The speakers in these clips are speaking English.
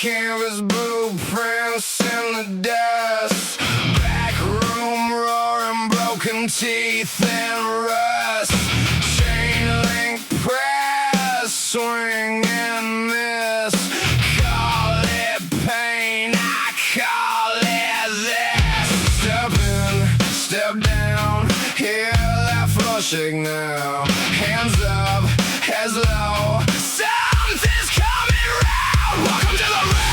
Canvas blueprints in the dust, back room roaring, broken teeth and rust, chain link press, swing and miss, call it pain, I call it this. Step in, step down, hear that floor shake now, hands up, heads low, something's coming round. Welcome to the wreck.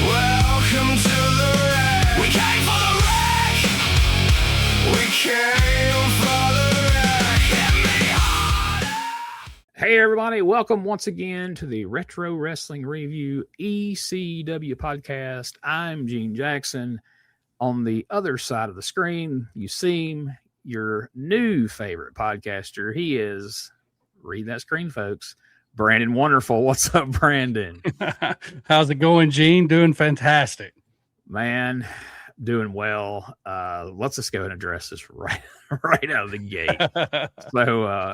Welcome to the wreck. We came for the wreck. We came for the wreck. Hit me harder. Hey everybody, welcome once again to the Retro Wrestling Review ECW Podcast. I'm Gene Jackson. On the other side of the screen, you see your new favorite podcaster. He is, read that screen, folks, Brandon Wonderful. What's up, Brandon? How's it going, Gene? Doing fantastic. Man, doing well. Let's just go ahead and address this right out of the gate.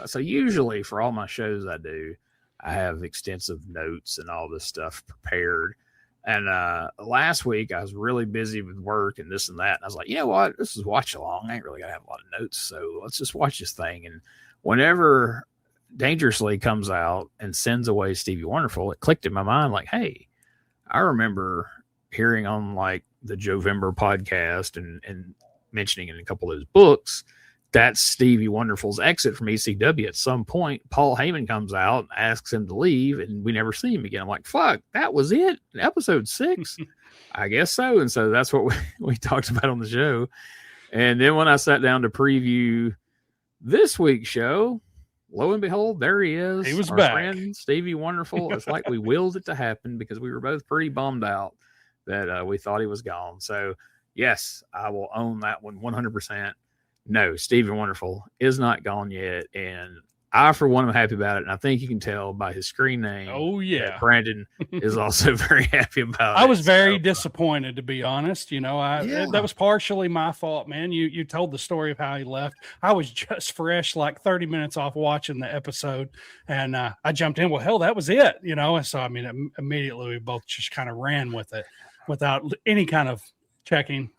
So usually for all my shows I do, I have extensive notes and all this stuff prepared. And last week I was really busy with work and this and that. And I was like, you know what? This is watch along. I ain't really gonna have a lot of notes, so let's just watch this thing. And whenever Dangerously comes out and sends away Stevie Wonderful, it clicked in my mind like, hey, I remember hearing on like the Jovember podcast and mentioning in a couple of his books that's Stevie Wonderful's exit from ECW. At some point, Paul Heyman comes out and asks him to leave, and we never see him again. I'm like, fuck, that was it? Episode 6? I guess so. And so that's what we talked about on the show. And then when I sat down to preview this week's show, lo and behold, there he is. He was our back. Friend, Stevie Wonderful. It's like we willed it to happen because we were both pretty bummed out that we thought he was gone. So, yes, I will own that one 100%. No, Stevie Wonderful is not gone yet. And I, for one, am happy about it. And I think you can tell by his screen name. Oh, yeah. That Brandon is also very happy about it. I was very disappointed, to be honest. You know, Yeah. that was partially my fault, man. You told the story of how he left. I was just fresh, like 30 minutes off watching the episode, and I jumped in. Well, hell, that was it, you know. And so, I mean, immediately we both just kind of ran with it without any kind of checking.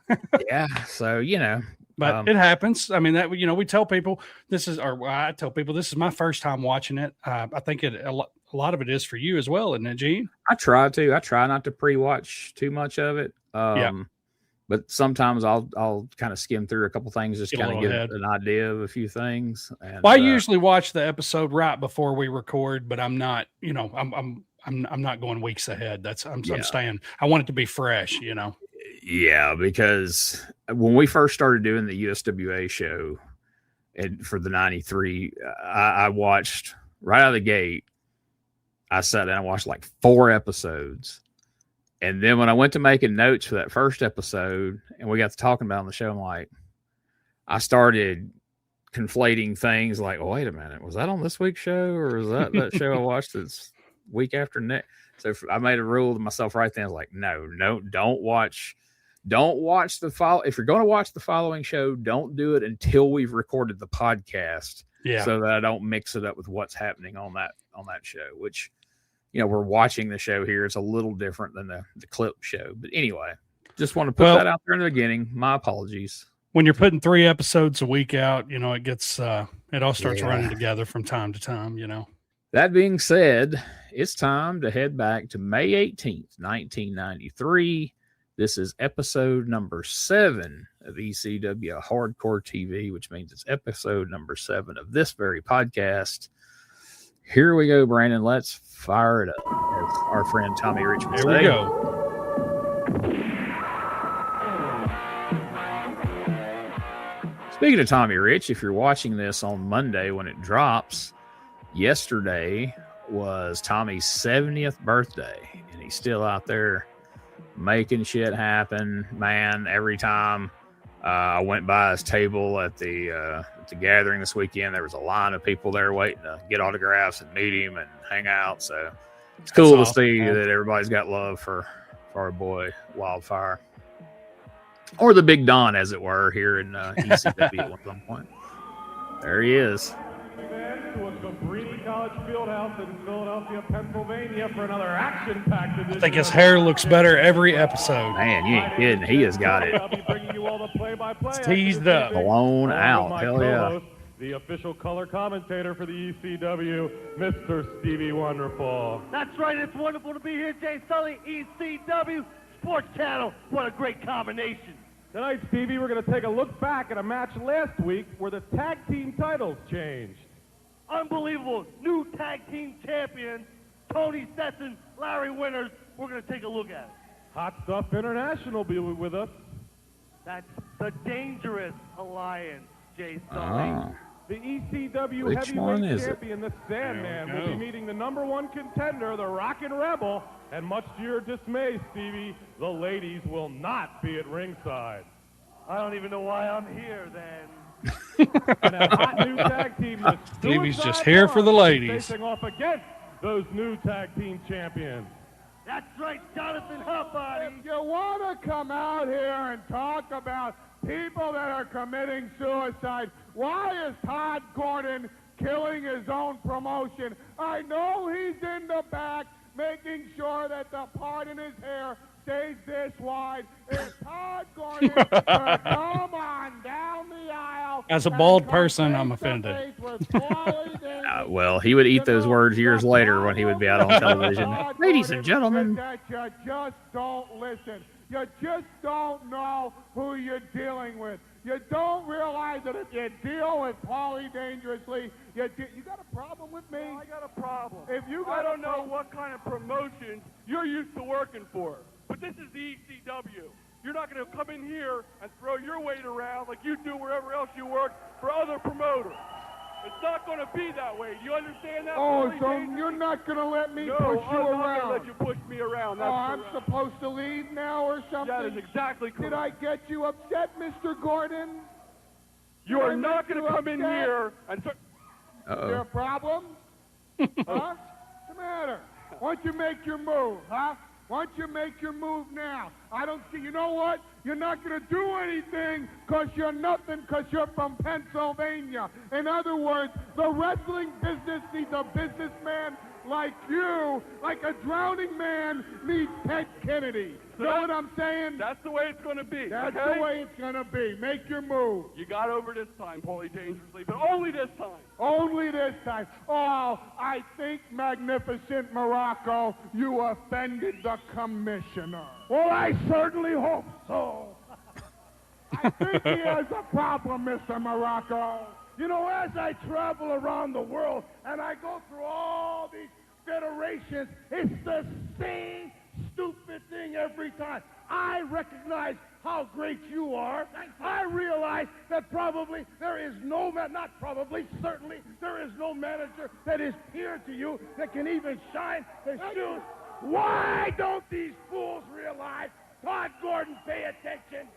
Yeah. So, you know. But it happens. I mean, that, you know, we tell people I tell people this is my first time watching it. I think a lot of it is for you as well, isn't it, Gene? I try not to pre-watch too much of it. But sometimes I'll kind of skim through a couple things, just kind of get an idea of a few things. And, well, I usually watch the episode right before we record, but I'm not, you know, I'm not going weeks ahead. I'm staying. I want it to be fresh, you know. Yeah, because when we first started doing the USWA show and for the 93, I watched right out of the gate. I sat down and watched like 4 episodes. And then when I went to making notes for that first episode and we got to talking about it on the show, I'm like, I started conflating things like, oh, wait a minute, was that on this week's show or is that show I watched this week after next? So I made a rule to myself right then. I was like, no, don't watch the follow. If you're going to watch the following show, don't do it until we've recorded the podcast. Yeah. So that I don't mix it up with what's happening on that show, which, you know, we're watching the show here. It's a little different than the clip show. But anyway, just want to put that out there in the beginning. My apologies. When you're putting 3 episodes a week out, you know, it gets, it all starts running together from time to time, you know. That being said, it's time to head back to May 18th, 1993. This is episode number 7 of ECW Hardcore TV, which means it's episode number 7 of this very podcast. Here we go, Brandon. Let's fire it up, as our friend Tommy Rich would say. Here we go. Speaking of Tommy Rich, if you're watching this on Monday when it drops, yesterday was Tommy's 70th birthday, and he's still out there making shit happen, man. Every time I went by his table at the gathering this weekend. There was a line of people there waiting to get autographs and meet him and hang out. So it's cool to see that everybody's got love for our boy Wildfire, or the Big Don, as it were, here in ECW at one point. There he is. College Fieldhouse in Philadelphia, Pennsylvania for another action-packed edition. I think his hair looks better every episode. Man, you ain't kidding. He has got it. I'll be bringing you all the play-by-play. It's teased up. Blown out. Hell yeah. The official color commentator for the ECW, Mr. Stevie Wonderful. That's right. It's wonderful to be here, Jay Sully, ECW Sports Channel. What a great combination. Tonight, Stevie, we're going to take a look back at a match last week where the tag team titles changed. Unbelievable. New tag team champions, Tony Stetson, Larry Winters. We're going to take a look at it. Hot Stuff International will be with us. That's the Dangerous Alliance, Jay Sully. Oh. The ECW Which one heavyweight is it? champion, the Sandman, will be meeting the #1 contender, the Rockin Rebel. And much to your dismay, Stevie, the ladies will not be at ringside. I don't even know why I'm here then. And a hot new tag team, the Stevie's Suicide just here for the Squad, ladies. facing off against those new tag team champions. That's right, Jonathan Hotbody. If you want to come out here and talk about people that are committing suicide, why is Todd Gordon killing his own promotion? I know he's in the back making sure that the part in his hair stays this wide. If Todd Gordon could come on down the aisle. As a bald person, I'm offended. Well, he would eat those words years later when he would be out on television. Ladies and gentlemen. That you just don't listen. You just don't know who you're dealing with. You don't realize that if you deal with Paulie dangerously, you got a problem with me? I got a problem. If you got I don't know what kind of promotions you're used to working for, but this is the ECW. You're not going to come in here and throw your weight around like you do wherever else you work for other promoters. It's not going to be that way. Do you understand that? Oh, Paulie so Dangerous? you're not going to let me No, push you I'm not around? going to let you push me around. That's I'm correct. supposed to leave now or something? That is exactly correct. Did I get you upset, Mr. Gordon? You are Did I not make going you to come in upset? here and... Is there a Uh-oh. problem? Huh? What's the matter? Why don't you make your move, huh? Why don't you make your move now? I don't see, you know what? You're not going to do anything because you're nothing because you're from Pennsylvania. In other words, the wrestling business needs a businessman like you, like a drowning man needs Ted Kennedy. So You know what I'm saying? That's the way it's going to be. That's okay? the way it's going to be. Make your move. You got over this time, Paulie Dangerously, but only this time. Only this time. Oh, I think, Magnificent Muraco, you offended the commissioner. Well, I certainly hope so. I think he has a problem, Mr. Muraco. You know, as I travel around the world and I go through all these federations, it's the same stupid thing every time. I recognize how great you are. I realize that probably there is no man, not probably, certainly, there is no manager that is peer to you that can even shine the shoes. Why don't these fools realize, Todd Gordon, pay attention,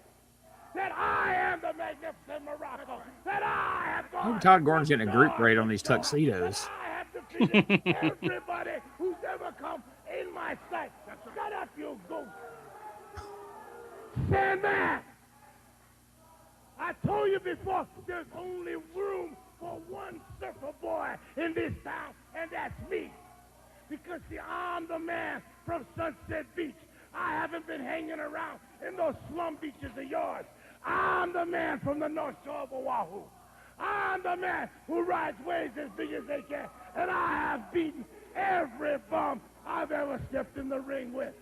that I am the Magnificent Muraco, that I have I gone. think Todd Gordon's getting a group rate on these tuxedos. I have defeated everybody who's ever come in my sight. Shut up, you goose. Sandman! I told you before, there's only room for one surfer boy in this town, and that's me. Because, see, I'm the man from Sunset Beach. I haven't been hanging around in those slum beaches of yours. I'm the man from the North Shore of Oahu. I'm the man who rides waves as big as they can, and I have beaten every bum I've ever stepped in the ring with.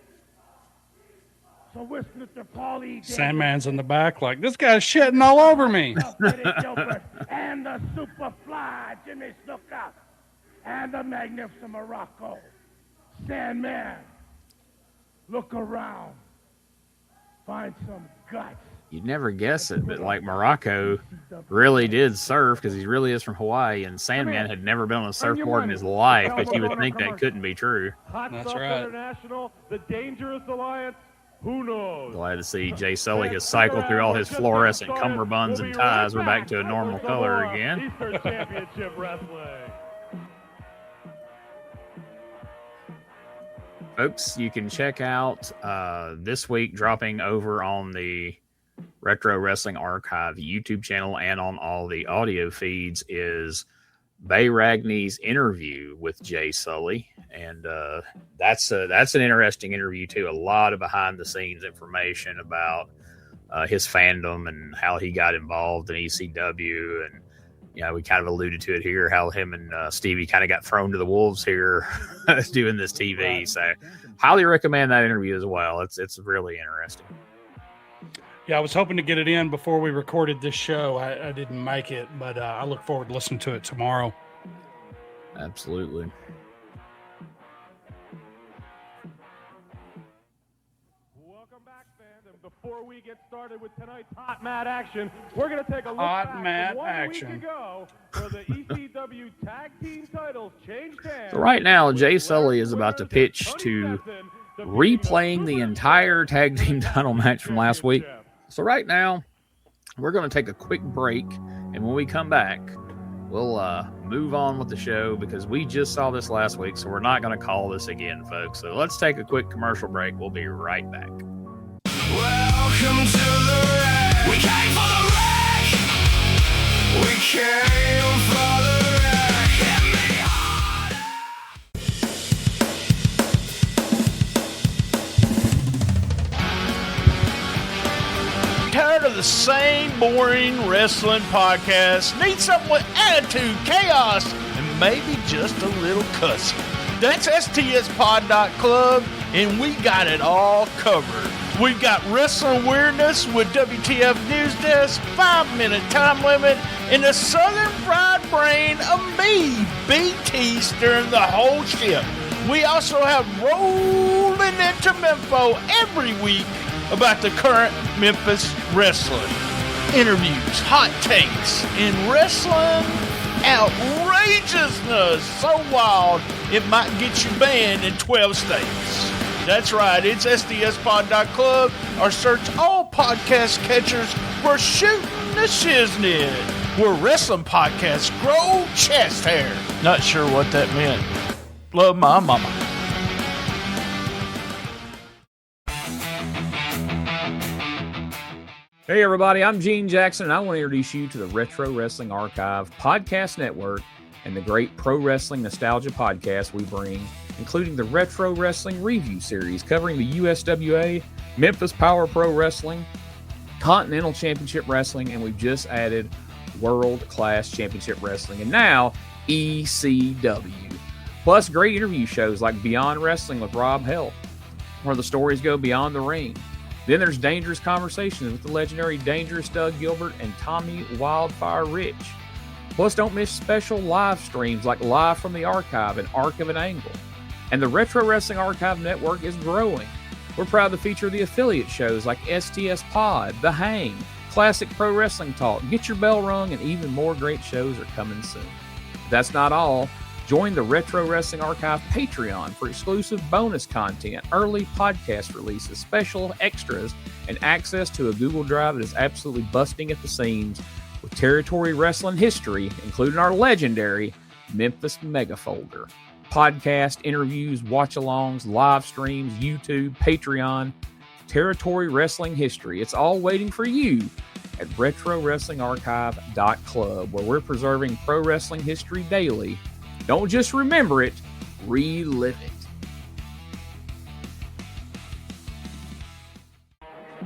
So where's Mr. Paulie? Sandman's in the back like, this guy's shitting all over me. Gilbert and the Superfly Jimmy Snuka and the Magnificent Muraco. Sandman, look around. Find some guts. You'd never guess it, but like Morocco really did surf because he really is from Hawaii, and Sandman had never been on a surfboard in his life, but you would think that couldn't be true. Hot That's Stuff right. International, the Dangerous Alliance, Who knows? Glad to see Jay Sully has cycled through all his fluorescent cummerbunds and ties. We're back to a normal color again. Eastern Championship Wrestling. Folks, you can check out this week dropping over on the Retro Wrestling Archive YouTube channel and on all the audio feeds is Bay Ragney's interview with Jay Sully. And that's an interesting interview, too. A lot of behind-the-scenes information about his fandom and how he got involved in ECW. And, you know, we kind of alluded to it here, how him and Stevie kind of got thrown to the wolves here doing this TV. So highly recommend that interview as well. It's really interesting. Yeah, I was hoping to get it in before we recorded this show. I didn't make it, but I look forward to listening to it tomorrow. Absolutely. Welcome back, fans. And before we get started with tonight's hot mat action, we're going to take a look Hot back mat to 1 action. week ago where the ECW tag team titles changed hands. So right now, Jay Sully is about to pitch to replaying the entire tag team title match from last week. So right now, we're going to take a quick break, and when we come back, we'll move on with the show because we just saw this last week, so we're not going to call this again, folks. So let's take a quick commercial break. We'll be right back. Welcome to the wreck. We came for the wreck. We came for the wreck. Hit me hard. Tired of the same boring wrestling podcast? Need something with attitude, chaos, and maybe just a little cussing? That's STSpod.club, and we got it all covered. We've got wrestling weirdness with WTF News Desk, 5-minute time limit, and the Southern Fried Brain of me, BT, steering the whole ship. We also have rolling into Memphis every week about the current Memphis wrestling. Interviews, hot takes, and wrestling outrageousness so wild it might get you banned in 12 states. That's right, it's SDSpod.club or search all podcast catchers for Shooting the Shiznit, where wrestling podcasts grow chest hair. Not sure what that meant. Love my mama. Hey everybody, I'm Gene Jackson, and I want to introduce you to the Retro Wrestling Archive Podcast Network and the great pro wrestling nostalgia podcast we bring, including the Retro Wrestling Review Series covering the USWA, Memphis Power Pro Wrestling, Continental Championship Wrestling, and we've just added World Class Championship Wrestling, and now ECW. Plus great interview shows like Beyond Wrestling with Rob Hell, where the stories go beyond the ring. Then there's Dangerous Conversations with the legendary Dangerous Doug Gilbert and Tommy Wildfire Rich. Plus, don't miss special live streams like Live from the Archive and Arc of an Angle. And the Retro Wrestling Archive Network is growing. We're proud to feature the affiliate shows like STS Pod, The Hang, Classic Pro Wrestling Talk, Get Your Bell Rung, and even more great shows are coming soon. But that's not all. Join the Retro Wrestling Archive Patreon for exclusive bonus content, early podcast releases, special extras, and access to a Google Drive that is absolutely busting at the seams with territory wrestling history, including our legendary Memphis Mega Folder. Podcast, interviews, watch-alongs, live streams, YouTube, Patreon, territory wrestling history. It's all waiting for you at RetroWrestlingArchive.club, where we're preserving pro wrestling history daily. Don't just remember it, relive it.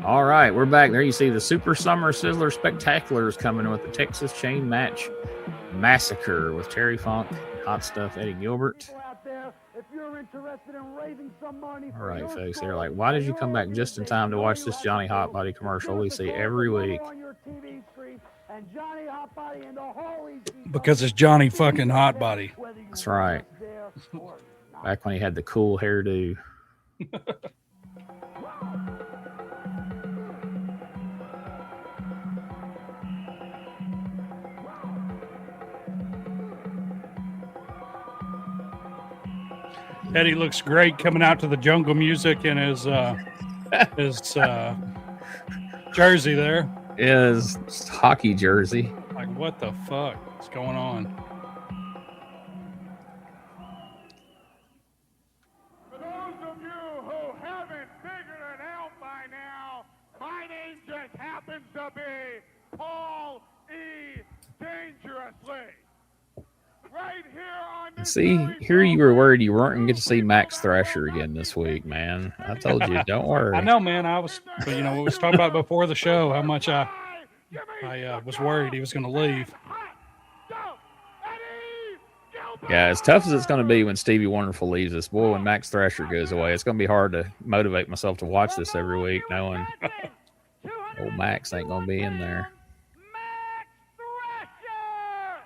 All right, we're back. There you see the Super Summer Sizzler Spectaculars coming with the Texas Chain Match Massacre with Terry Funk, Hot Stuff Eddie Gilbert. All right, folks, they're like, why did you come back just in time to watch this Johnny Hotbody commercial we see every week? Because it's Johnny fucking Hotbody. That's right. Back when he had the cool hairdo. Eddie looks great coming out to the jungle music in his his jersey there. His hockey jersey. Like, what the fuck is going on? For those of you who haven't figured it out by now, my name just happens to be Paul E. Dangerously. Right here on this See, very here you were program, worried you weren't going to get to see Max Thrasher again this week, man. I told you, don't worry. I know, man. I was, but we was talking about before the show how much I was worried he was going to leave. Yeah, as tough as it's going to be when Stevie Wonderful leaves us, boy, when Max Thrasher goes away, it's going to be hard to motivate myself to watch this every week, knowing old Max ain't going to be in there. Max Thrasher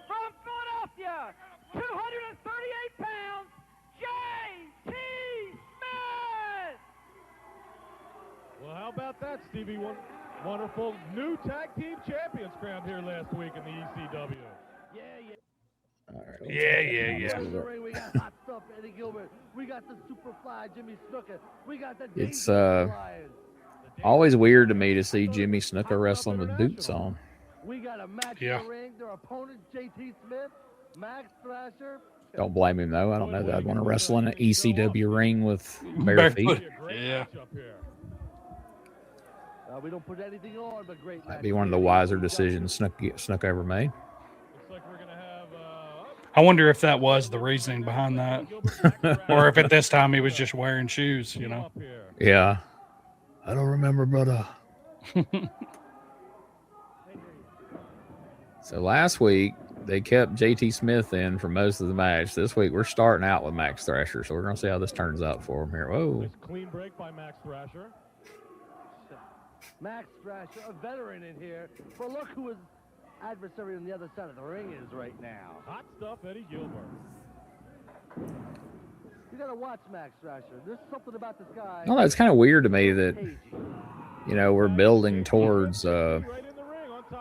from Philadelphia, 238 pounds, J.T. Smith. Well, how about that, Stevie Wonderful? New tag team champions crowned here last week in the ECW. All right, Yeah. We got hot stuff, Eddie Gilbert. We got the Superfly, Jimmy Snuka. We got the It's Lions. always weird to me to see Jimmy Snuka wrestling with boots on. We got a match Yeah. in the ring. Their opponent, J.T. Smith, Max Thrasher. Don't blame him, though. I don't know that I'd want to wrestle in an ECW ring with bare feet. Barefoot. Yeah. We don't put anything on, but great. That'd be one of the wiser decisions Snuka ever made. Looks like we're gonna have I wonder if that was the reasoning behind that, or if at this time he was just wearing shoes. Yeah. I don't remember, brother. So last week, they kept JT Smith in for most of the match. This week, we're starting out with Max Thrasher, so we're going to see how this turns out for him here. Whoa. nice clean break by Max Thrasher. Max Thrasher, a veteran in here. But look who his adversary on the other side of the ring is right now. Hot stuff, Eddie Gilbert. You gotta watch Max Thrasher. There's something about this guy. No, it's kind of weird to me that, Cagey. we're building towards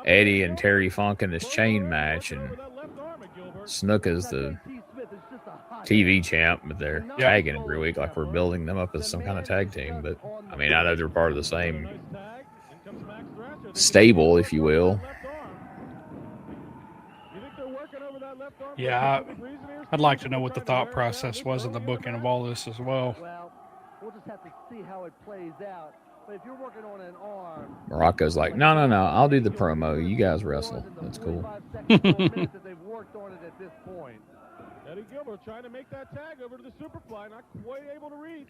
Eddie and Terry Funk in this chain match, and Snuka's the J.T. Smith is just a hot TV champ, but they're tagging every week like we're building them up as some kind of tag team. But, I mean, I know they're part of the same stable, if you will. Yeah, I'd like to know what the thought process was in the booking of all this as well. Well, we'll just have to see how it plays out. But if you're working on an arm, Morocco's like, no, I'll do the promo. You guys wrestle. That's cool. 45 seconds or a minute that they've worked on it at this point. Eddie Gilbert trying to make that tag over to the Superfly, not quite able to reach.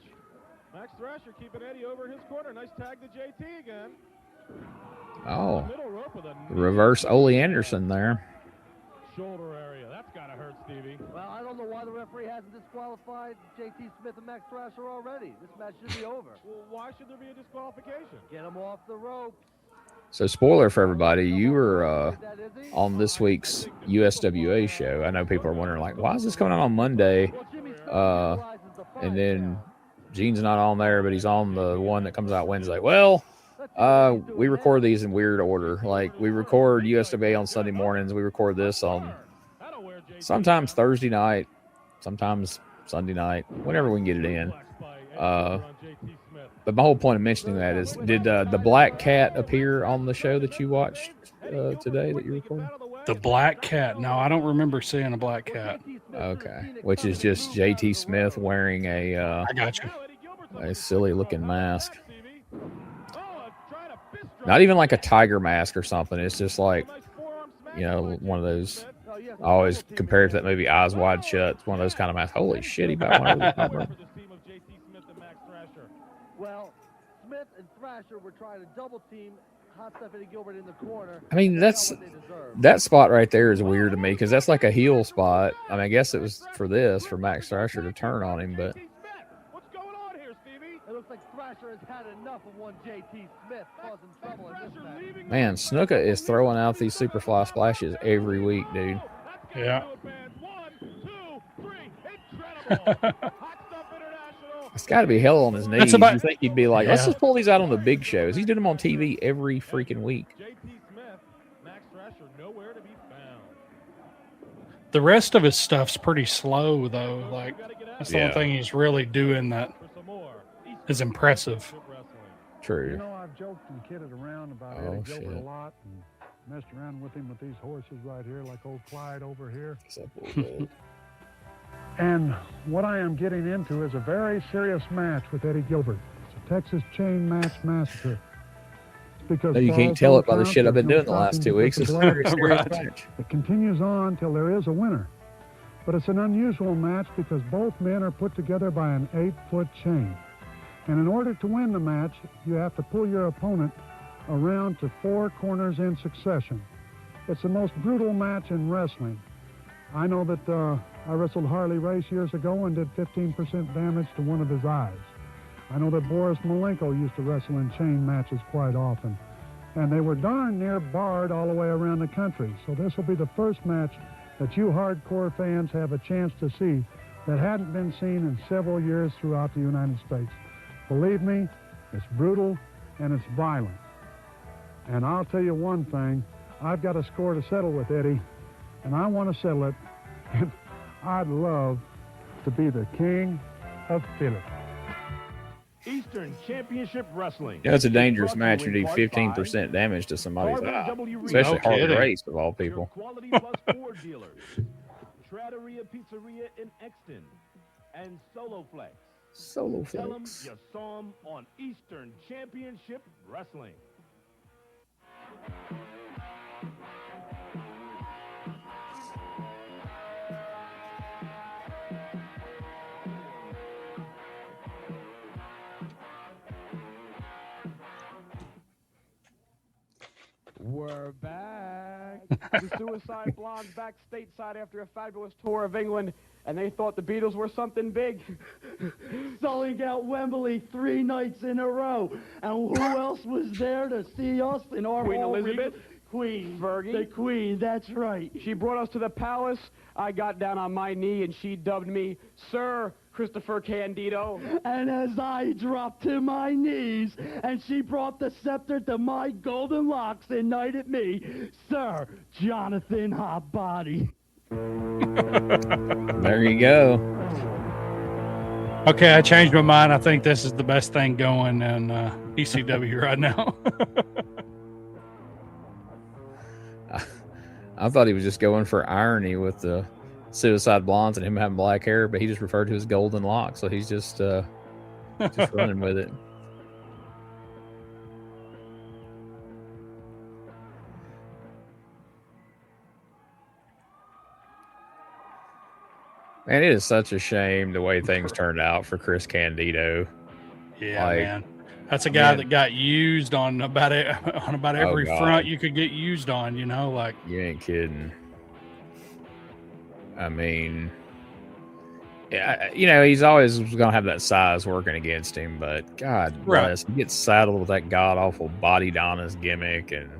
Max Thrasher keeping Eddie over his corner. Nice tag to JT again. Oh, Middle rope with a reverse Ole Anderson there. shoulder area. That's gotta hurt, Stevie. Well, I don't know why the referee hasn't disqualified J.T. Smith and Max Thrasher already. This match should be over. Well, why should there be a disqualification? Get him off the ropes. So, spoiler for everybody, you were on this week's USWA show. I know people are wondering, like, why is this coming out on Monday? And then Gene's not on there, but he's on the one that comes out Wednesday. Well, we record these in weird order. Like, we record USWA on Sunday mornings. We record this on sometimes Thursday night, sometimes Sunday night, whenever we can get it in. But my whole point of mentioning that is, did the Black Cat appear on the show that you watched today that you recorded? The Black Cat. No, I don't remember seeing a Black Cat. Okay, which is just JT Smith wearing I got you. a silly looking mask. Not even like a tiger mask or something. It's just like, one of those. I always compare it to that movie Eyes Wide Shut. It's one of those kind of masks. Holy shit, he about one of those. Well, Smith and Thrasher were trying to double team Hot Stuff Eddie Gilbert in the corner. I mean, that spot right there is weird to me because that's like a heel spot. I mean, I guess it was for Max Thrasher to turn on him, but What's going on here, Stevie? It looks like Thrasher has had enough of one J.T. Smith causing trouble in this match. man, Snuka is throwing out these Superfly splashes every week, dude. Yeah. 1, 2, 3, incredible. It's got to be hell on his knees. That's about- You think he'd be like, let's Yeah. just pull these out on the big shows. He's doing them on TV every freaking week. JT Smith, Max Thrasher, nowhere to be found. The rest of his stuff's pretty slow, though. Like, that's the Yeah. one thing he's really doing that. For some more. is impressive. True. You know, I've joked and kidded around about Oh, Eddie Gilbert shit. a lot and messed around with him with these horses right here, like old Clyde over here. And what I am getting into is a very serious match with Eddie Gilbert. It's a Texas Chain Match Massacre. Because No, you for can't all tell it by the accounts, shit I've been there's doing the last stopping 2 weeks. because It's the a very serious Right. match. It continues on till there is a winner. But it's an unusual match because both men are put together by an 8-foot chain. And in order to win the match, you have to pull your opponent around to 4 corners in succession. It's the most brutal match in wrestling. I know that I wrestled Harley Race years ago and did 15% damage to one of his eyes. I know that Boris Malenko used to wrestle in chain matches quite often. And they were darn near barred all the way around the country. So this will be the first match that you hardcore fans have a chance to see that hadn't been seen in several years throughout the United States. Believe me, it's brutal and it's violent. And I'll tell you one thing, I've got a score to settle with Eddie, and I want to settle it, and I'd love to be the king of Philly. Eastern Championship Wrestling. You know, it's a dangerous match when you do 15% damage to somebody's eye, especially No Harley kidding. Race of all people. Quality Plus Ford dealers. Trattoria Pizzeria in Exton and Soloflex. Solo Tell them flex. you saw them on Eastern Championship Wrestling. We're back. The Suicide Blondes back stateside after a fabulous tour of England, and they thought the Beatles were something big. Selling out Wembley 3 nights in a row. And who else was there to see us in our Queen hall Elizabeth? Queen. Fergie? The Queen, that's right. She brought us to the palace. I got down on my knee, and she dubbed me Sir Christopher Candido. And as I dropped to my knees, and she brought the scepter to my golden locks and knighted me, Sir Jonathan Hotbody. There you go. Okay, I changed my mind. I think this is the best thing going in ECW right now. I thought he was just going for irony with the Suicide Blondes and him having black hair, but he just referred to his golden locks, so he's just running with it. Man, it is such a shame the way things turned out for Chris Candido. Yeah, Like, man. That's a guy man. that got used on about every God. front you could get used on, you know, like You ain't kidding. I mean, yeah, you know, he's always going to have that size working against him, but God Right. bless, he gets saddled with that god awful Body Donna's gimmick, and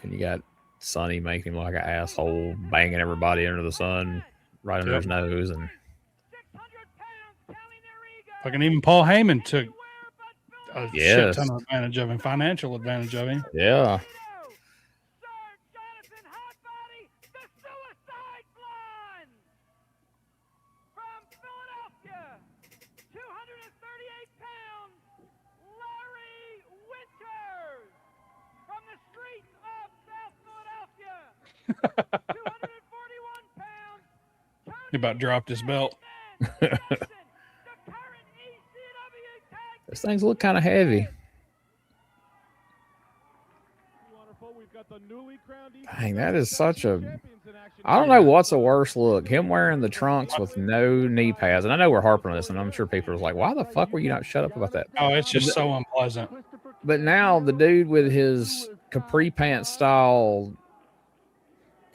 you got Sonny making him like an asshole, banging everybody under the sun right under his nose, and fucking even Paul Heyman took a shit Yes. ton of advantage of him, financial advantage of him. yeah. He about dropped his belt. Those things look kind of heavy. Dang, that is such a... I don't know what's a worse look. Him wearing the trunks with no knee pads. And I know we're harping on this, and I'm sure people are like, why the fuck were you not shut up about that? Oh, it's just so unpleasant. But now the dude with his capri pants style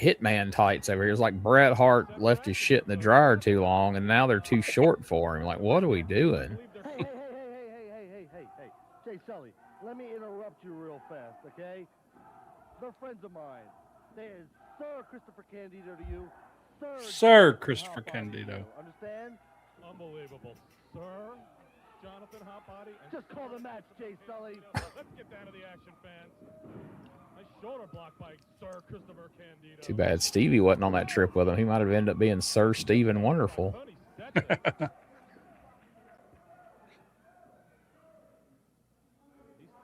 hitman tights over here is like Bret Hart left his shit in the dryer too long, and now they're too short for him. Like, what are we doing? Hey. Jay Sully, let me interrupt you real fast, okay? They're friends of mine. There's Sir Christopher Candido to you. Sir Christopher Candido. Understand? Unbelievable. Sir Jonathan Hotbody. Just call the match, Jay Sully. Let's get down to the action, fans. Nice shoulder block by Sir Christopher Candido. Too bad Stevie wasn't on that trip with him. He might have ended up being Sir Stephen Wonderful. Tony Stetson.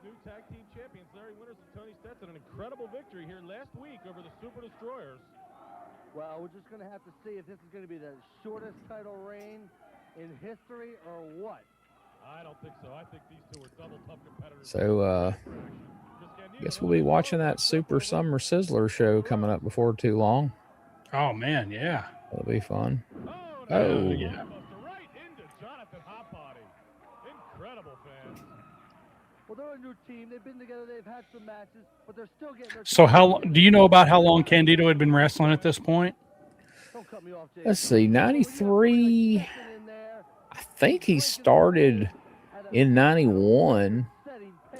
new tag team champions, Larry Winters and Tony Stetson. An incredible victory here last week over the Super Destroyers. Well, we're just going to have to see if this is going to be the shortest title reign in history or what. I don't think so. I think these two are double tough competitors. So, I guess we'll be watching that Super Summer Sizzler show coming up before too long. Oh, man, yeah. That'll be fun. Oh, yeah. Right into Jonathan Hotbody. Incredible, fans. Well, they're a new team. They've been together. They've had some matches, but they're still getting their... So do you know about how long Candido had been wrestling at this point? Don't cut me off, Jay. Let's see, 93. I think he started in 91.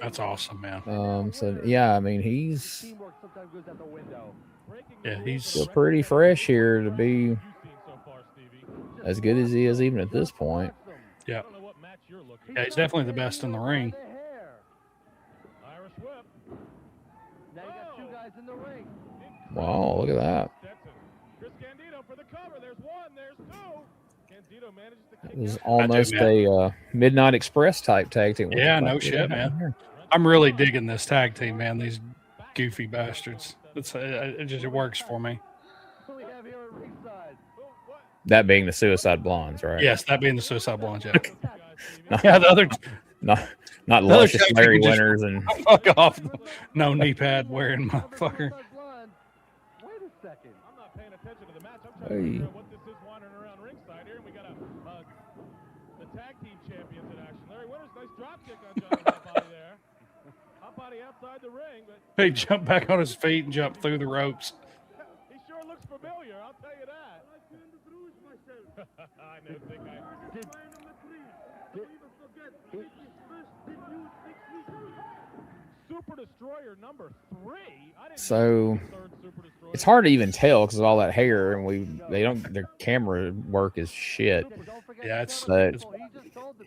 That's awesome, man. So yeah, I mean he's Teamwork sometimes goes out the window. He's still pretty fresh here to be as good as he is even at this point. Yeah, he's definitely the best in the ring. Irish whip. Now you got two guys in the ring. Wow, look at that. Stetson. Chris Candido for the cover. There's one. There's two. Candido manages to It kick was out. almost a Midnight Express type tag team. Yeah, no shit, man. I'm really digging this tag team, man. These goofy bastards. It works for me. Who we have here at ringside? That being the Suicide Blondes, right? Yes, that being the Suicide Blondes. Yeah, yeah. The other, not luscious tag Larry team just- Winters and fuck off. No knee pad wearing motherfucker. Wait a second. I'm not paying attention to the match. I'm trying to Hey. figure out what this is wandering around ringside here. And we got the tag team champions in action. Larry Winters, nice drop kick on Johnny Hotbody there. Hotbody outside the ring, but He jumped back on his feet and jumped through the ropes. he sure looks familiar. I'll tell you that. I know, think Super Destroyer number 3. I didn't So, know the third Super Destroyer. it's hard to even tell because of all that hair and their camera work is shit. Yeah, it's But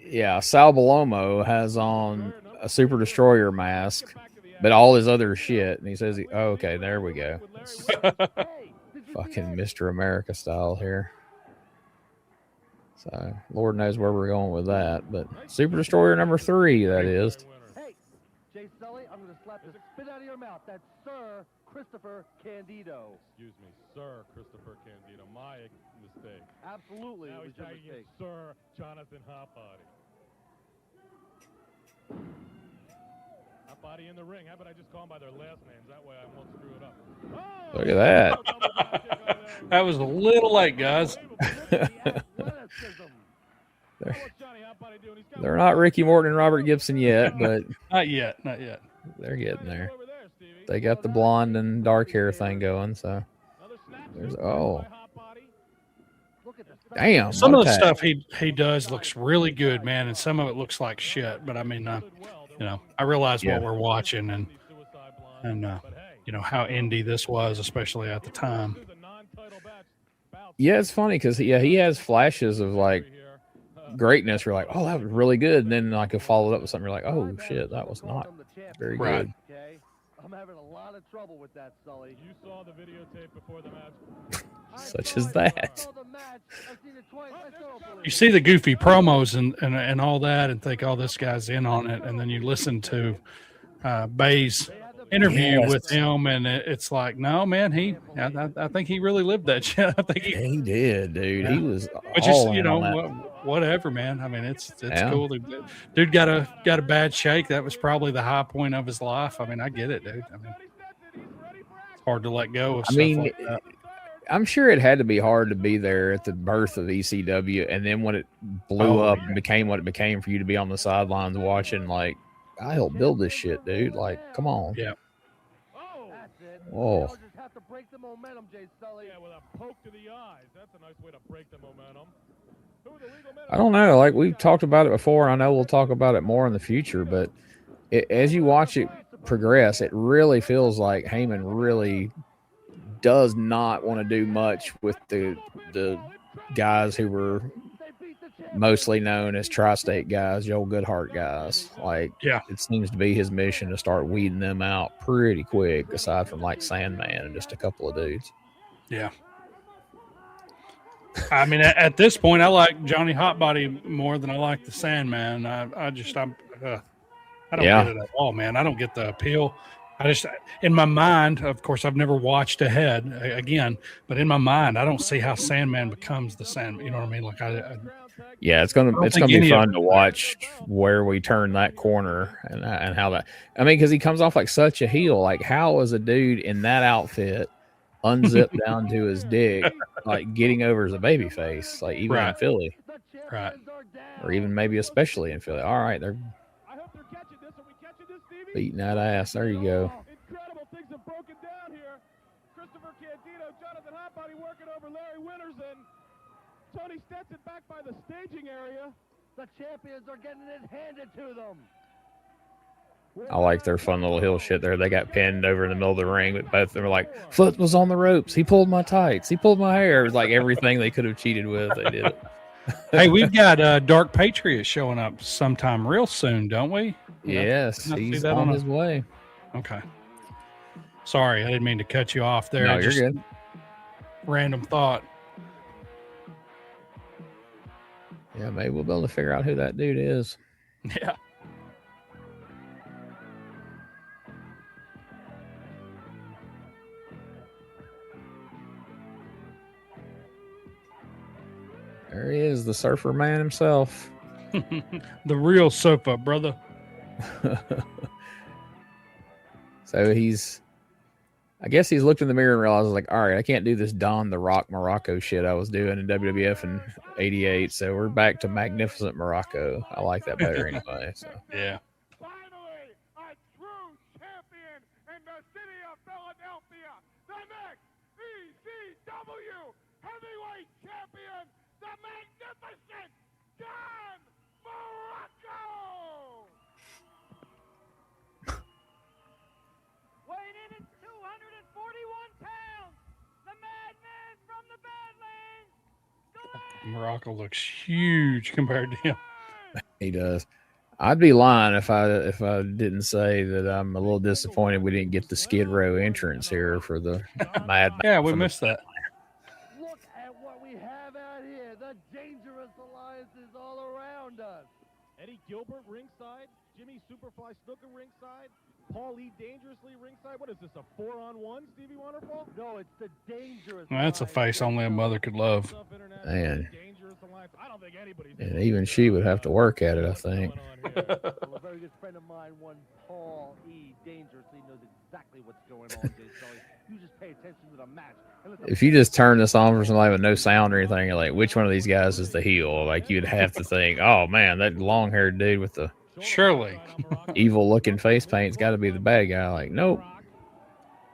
yeah, Sal Balomo has on a Super Destroyer mask, but all his other shit, and he says, "Oh, okay, there we go." Fucking Mr. America style here. So, Lord knows where we're going with that, but Super Destroyer number 3, that is. Hey, Jay Sully, I'm going to slap the spit out of your mouth. That's Sir Christopher Candido. Excuse me, Sir Christopher Candido. My mistake. Absolutely, Now it was he's your tagging in mistake. Sir Jonathan Hotbody. Hotbody in the ring. How about I just call them by their last names? That way I won't screw it up. Oh, Look at that. that was a little late, guys. They're not Ricky Morton and Robert Gibson yet, but Not yet. they're getting there. They got the blonde and dark hair thing going, so there's damn. Some what of the a tag. stuff he does looks really good, man, and some of it looks like shit. But I mean, I realize Yeah. what we're watching and how indie this was, especially at the time. Yeah, it's funny because he has flashes of like greatness. You're like, oh, that was really good, and then like follow it up with something. You're like, oh shit, that was not very Right. good. Okay? I'm having a lot of trouble with that, Sully. You saw the videotape before the match. Such as that. You see the goofy promos and all that, and think, oh, this guy's in on it, and then you listen to Bay's interview Yes. with him, and it's like, no, man, I think he really lived that shit. I think Yeah, he did, dude. Yeah. He was But all just in on that. whatever, man. I mean, it's Yeah. cool. Dude got a bad shake. That was probably the high point of his life. I mean, I get it, dude. I mean, it's hard to let go of I stuff mean, like that. I'm sure it had to be hard to be there at the birth of ECW, and then when it blew up and became what it became, for you to be on the sidelines watching, like, I helped build this shit, dude. Like, come on. Yeah. That's it. Whoa. Just have to break the momentum, Jay Sully. Yeah, with a poke to the eyes. That's a nice way to break the momentum. Who are the legal men? I don't know. Like, we've talked about it before, and I know we'll talk about it more in the future, but as you watch it progress, it really feels like Heyman really does not want to do much with the guys who were mostly known as tri-state guys, the old Goodheart guys. Like, Yeah. it seems to be his mission to start weeding them out pretty quick, aside from like Sandman and just a couple of dudes. Yeah. I mean, at this point, I like Johnny Hotbody more than I like the Sandman. I don't Yeah. get it at all, man. I don't get the appeal. I just, in my mind, of course, I've never watched ahead again, but in my mind, I don't see how Sandman becomes the Sandman. You know what I mean? Like Yeah, it's gonna think be any of fun to watch where we turn that corner and how that. I mean, because he comes off like such a heel. Like, how is a dude in that outfit, unzipped down to his dick, like getting over as a baby face, like even in Right. Philly, right. or even maybe especially in Philly? All right, they're beating that ass. There you go. Incredible things have broken down here. Christopher Candido, Jonathan Hotbody working over Larry Winters, and Tony Stetson back by the staging area. The champions are getting it handed to them. I like their fun little hill shit there. They got pinned over in the middle of the ring, but both of them were like, foot was on the ropes. He pulled my tights. He pulled my hair. It was like everything they could have cheated with, they did it. Hey, we've got Dark Patriot showing up sometime real soon, don't we? Yes, Not see he's that on on his way. Okay. Sorry, I didn't mean to cut you off there. No, I you're just good. Random thought. Yeah, maybe we'll be able to figure out who that dude is. Yeah. There he is, the surfer man himself. The real sofa, brother. So I guess he's looked in the mirror and realized, like, all right, I can't do this Don the Rock Muraco shit I was doing in WWF in '88. So we're back to Magnificent Muraco. I like that better anyway. So Yeah. Finally, a true champion in the city of Philadelphia. The next ECW heavyweight champion, the Magnificent Don Muraco. Weighing in at 241 pounds, the madman from the Badlands. Morocco looks huge compared to him. he does. I'd be lying if I didn't say that I'm a little disappointed we didn't get the Skid Row entrance here for the Mad. Yeah, we missed that. Look at what we have out here. The dangerous alliance is all around us. Eddie Gilbert ringside, Jimmy Superfly Snuka ringside, Paul E. Dangerously ringside. What is this, a 4-on-1, Stevie Wonderful? No, it's the dangerous Well, that's a face only a mother could love. Man. Dangerous alliance. I don't think anybody's And even she would have to work at it, I think. Well, a very good friend of mine, one Paul E. Dangerously, knows exactly what's going on, Jay Sully. You just pay attention to the match. And let the If you just turn this on for somebody with no sound or anything, you're like, which one of these guys is the heel? Like, you'd have to think, oh man, that long-haired dude with the Surely. evil-looking face paint's got to be the bad guy. Like, nope.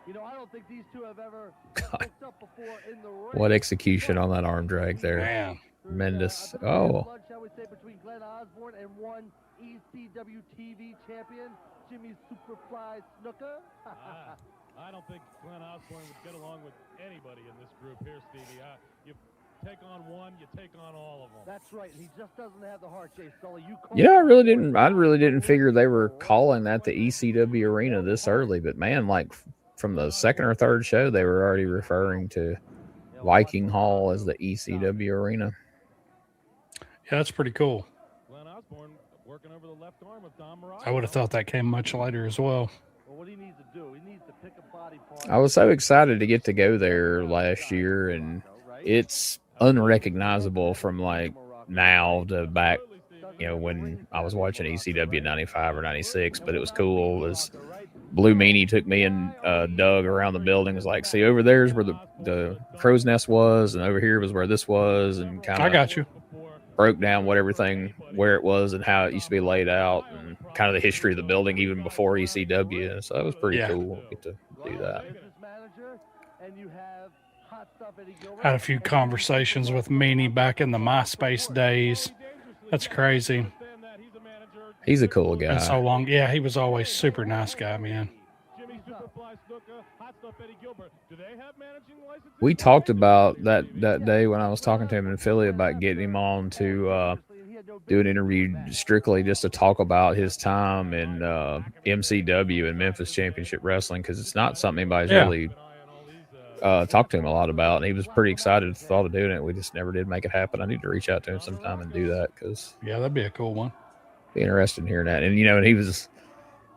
You know, I don't think these two have ever God. hooked up before in the ring. What execution on that arm drag there. Man. Tremendous. I think Oh. blood, shall we say, between Glenn Osborne and one ECW TV champion, Jimmy Superfly Snuka. I don't think Glenn Osborne would get along with anybody in this group here, Stevie. You take on one, you take on all of them. That's right. He just doesn't have the heart, Jay Sully. You know, I really didn't figure they were calling that the ECW arena this early, but man, like from the second or third show, they were already referring to Viking Hall as the ECW arena. Yeah, that's pretty cool. Glenn Osborne working over the left arm of Don Muraco. I would have thought that came much later as well. Well, what he needs to do, he needs to pick a body part. I was so excited to get to go there last year, and it's unrecognizable from like now to back, you know, when I was watching ECW in 95 or 96, but it was cool. It was Blue Meanie took me and Doug around the building. It was like, see, over there's where the crow's nest was, and over here was where this was, and kind I of got you. broke down where it was and how it used to be laid out, and kind of the history of the building even before ECW. So that was pretty Yeah. cool to get to do that. Business manager, and you have hot stuff Eddie Gilbert. Had a few conversations with Meanie back in the MySpace days. That's crazy. He's a cool guy. Been so long. Yeah, he was always super nice guy, man. Jimmy Superfly Snuka, hot stuff Eddie Gilbert. Do they have managing licenses? We talked about that day when I was talking to him in Philly about getting him on to do an interview strictly just to talk about his time in MCW and Memphis Championship Wrestling, because it's not something anybody's really talked to him a lot about, and he was pretty excited at the thought of doing it. We just never did make it happen. I need to reach out to him sometime and do that, because Yeah, that'd be a cool one. be interested in hearing that. And you know, and he was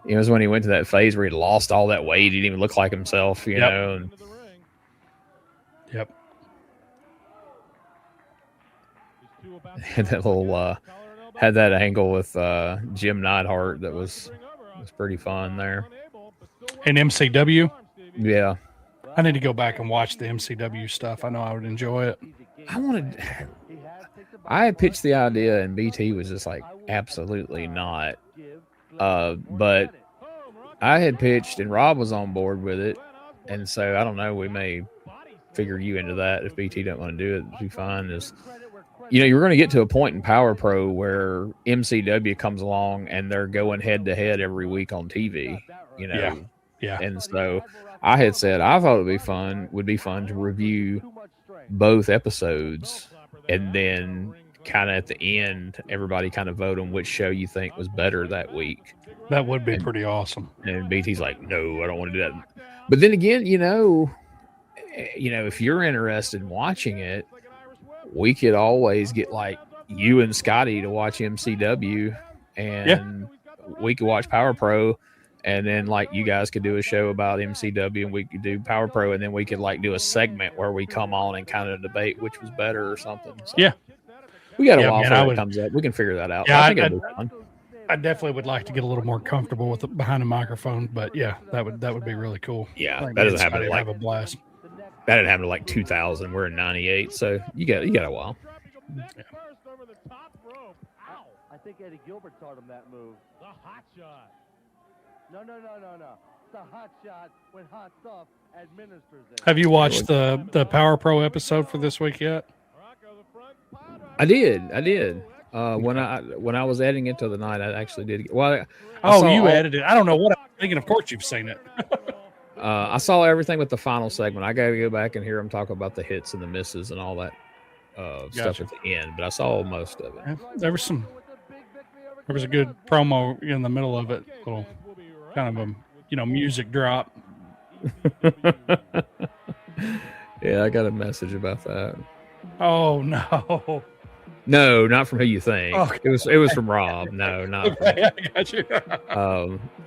It was when he went to that phase where he lost all that weight. He didn't even look like himself, you know. And, Yep. had that little had that angle with Jim Neidhart that was pretty fun there. And MCW. Yeah. I need to go back and watch the MCW stuff. I know I would enjoy it. I had pitched the idea and BT was just like, absolutely not. But I had pitched and Rob was on board with it. And so I don't know, we may figure you into that. If BT don't want to do it, it'd be fine. You're going to get to a point in Power Pro where MCW comes along and they're going head to head every week on TV, Yeah. And so I had said, I thought would be fun to review both episodes and then kind of at the end, everybody kind of vote on which show you think was better that week. That would be pretty awesome. And BT's like, no, I don't want to do that. But then again, if you're interested in watching it, we could always get like you and Scotty to watch MCW and we could watch Power Pro. And then like you guys could do a show about MCW and we could do Power Pro. And then we could like do a segment where we come on and kind of debate which was better or something. So yeah. We got a while before it comes up. We can figure that out. Yeah, I think it'd be fun. I definitely would like to get a little more comfortable with it behind a microphone, but yeah, that would be really cool. Yeah, that doesn't happen to have a blast. That didn't happen to like 2000. We're in 98, so you got a while. Yeah. I think Eddie Gilbert taught him that move. The hot shot. No. The hot shot when hot stuff administers it. Have you watched the Power Pro episode for this week yet? I did. When I was editing it to the night, I actually did. Well, you edited it. I don't know what I'm thinking. Of course, you've seen it. I saw everything with the final segment. I got to go back and hear them talk about the hits and the misses and all that stuff at the end. But I saw most of it. Yeah, there was a good promo in the middle of it. Little kind of a music drop. Yeah, I got a message about that. Oh no. No, not from who you think. Okay. It was from Rob. No, not. Okay, I got you.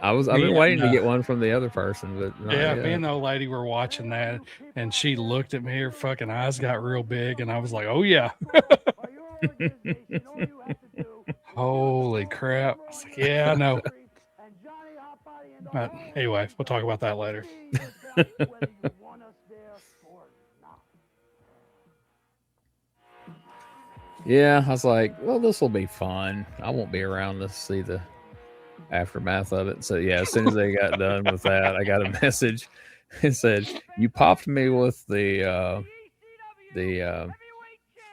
I've been waiting to get one from the other person, but me and the old lady were watching that, and she looked at me. Her fucking eyes got real big, and I was like, "Oh yeah." Holy crap! I was like, yeah, I know. But anyway, we'll talk about that later. Yeah, I was like, well, this will be fun. I won't be around to see the aftermath of it. So, yeah, as soon as they got done with that, I got a message. It said, you popped me with the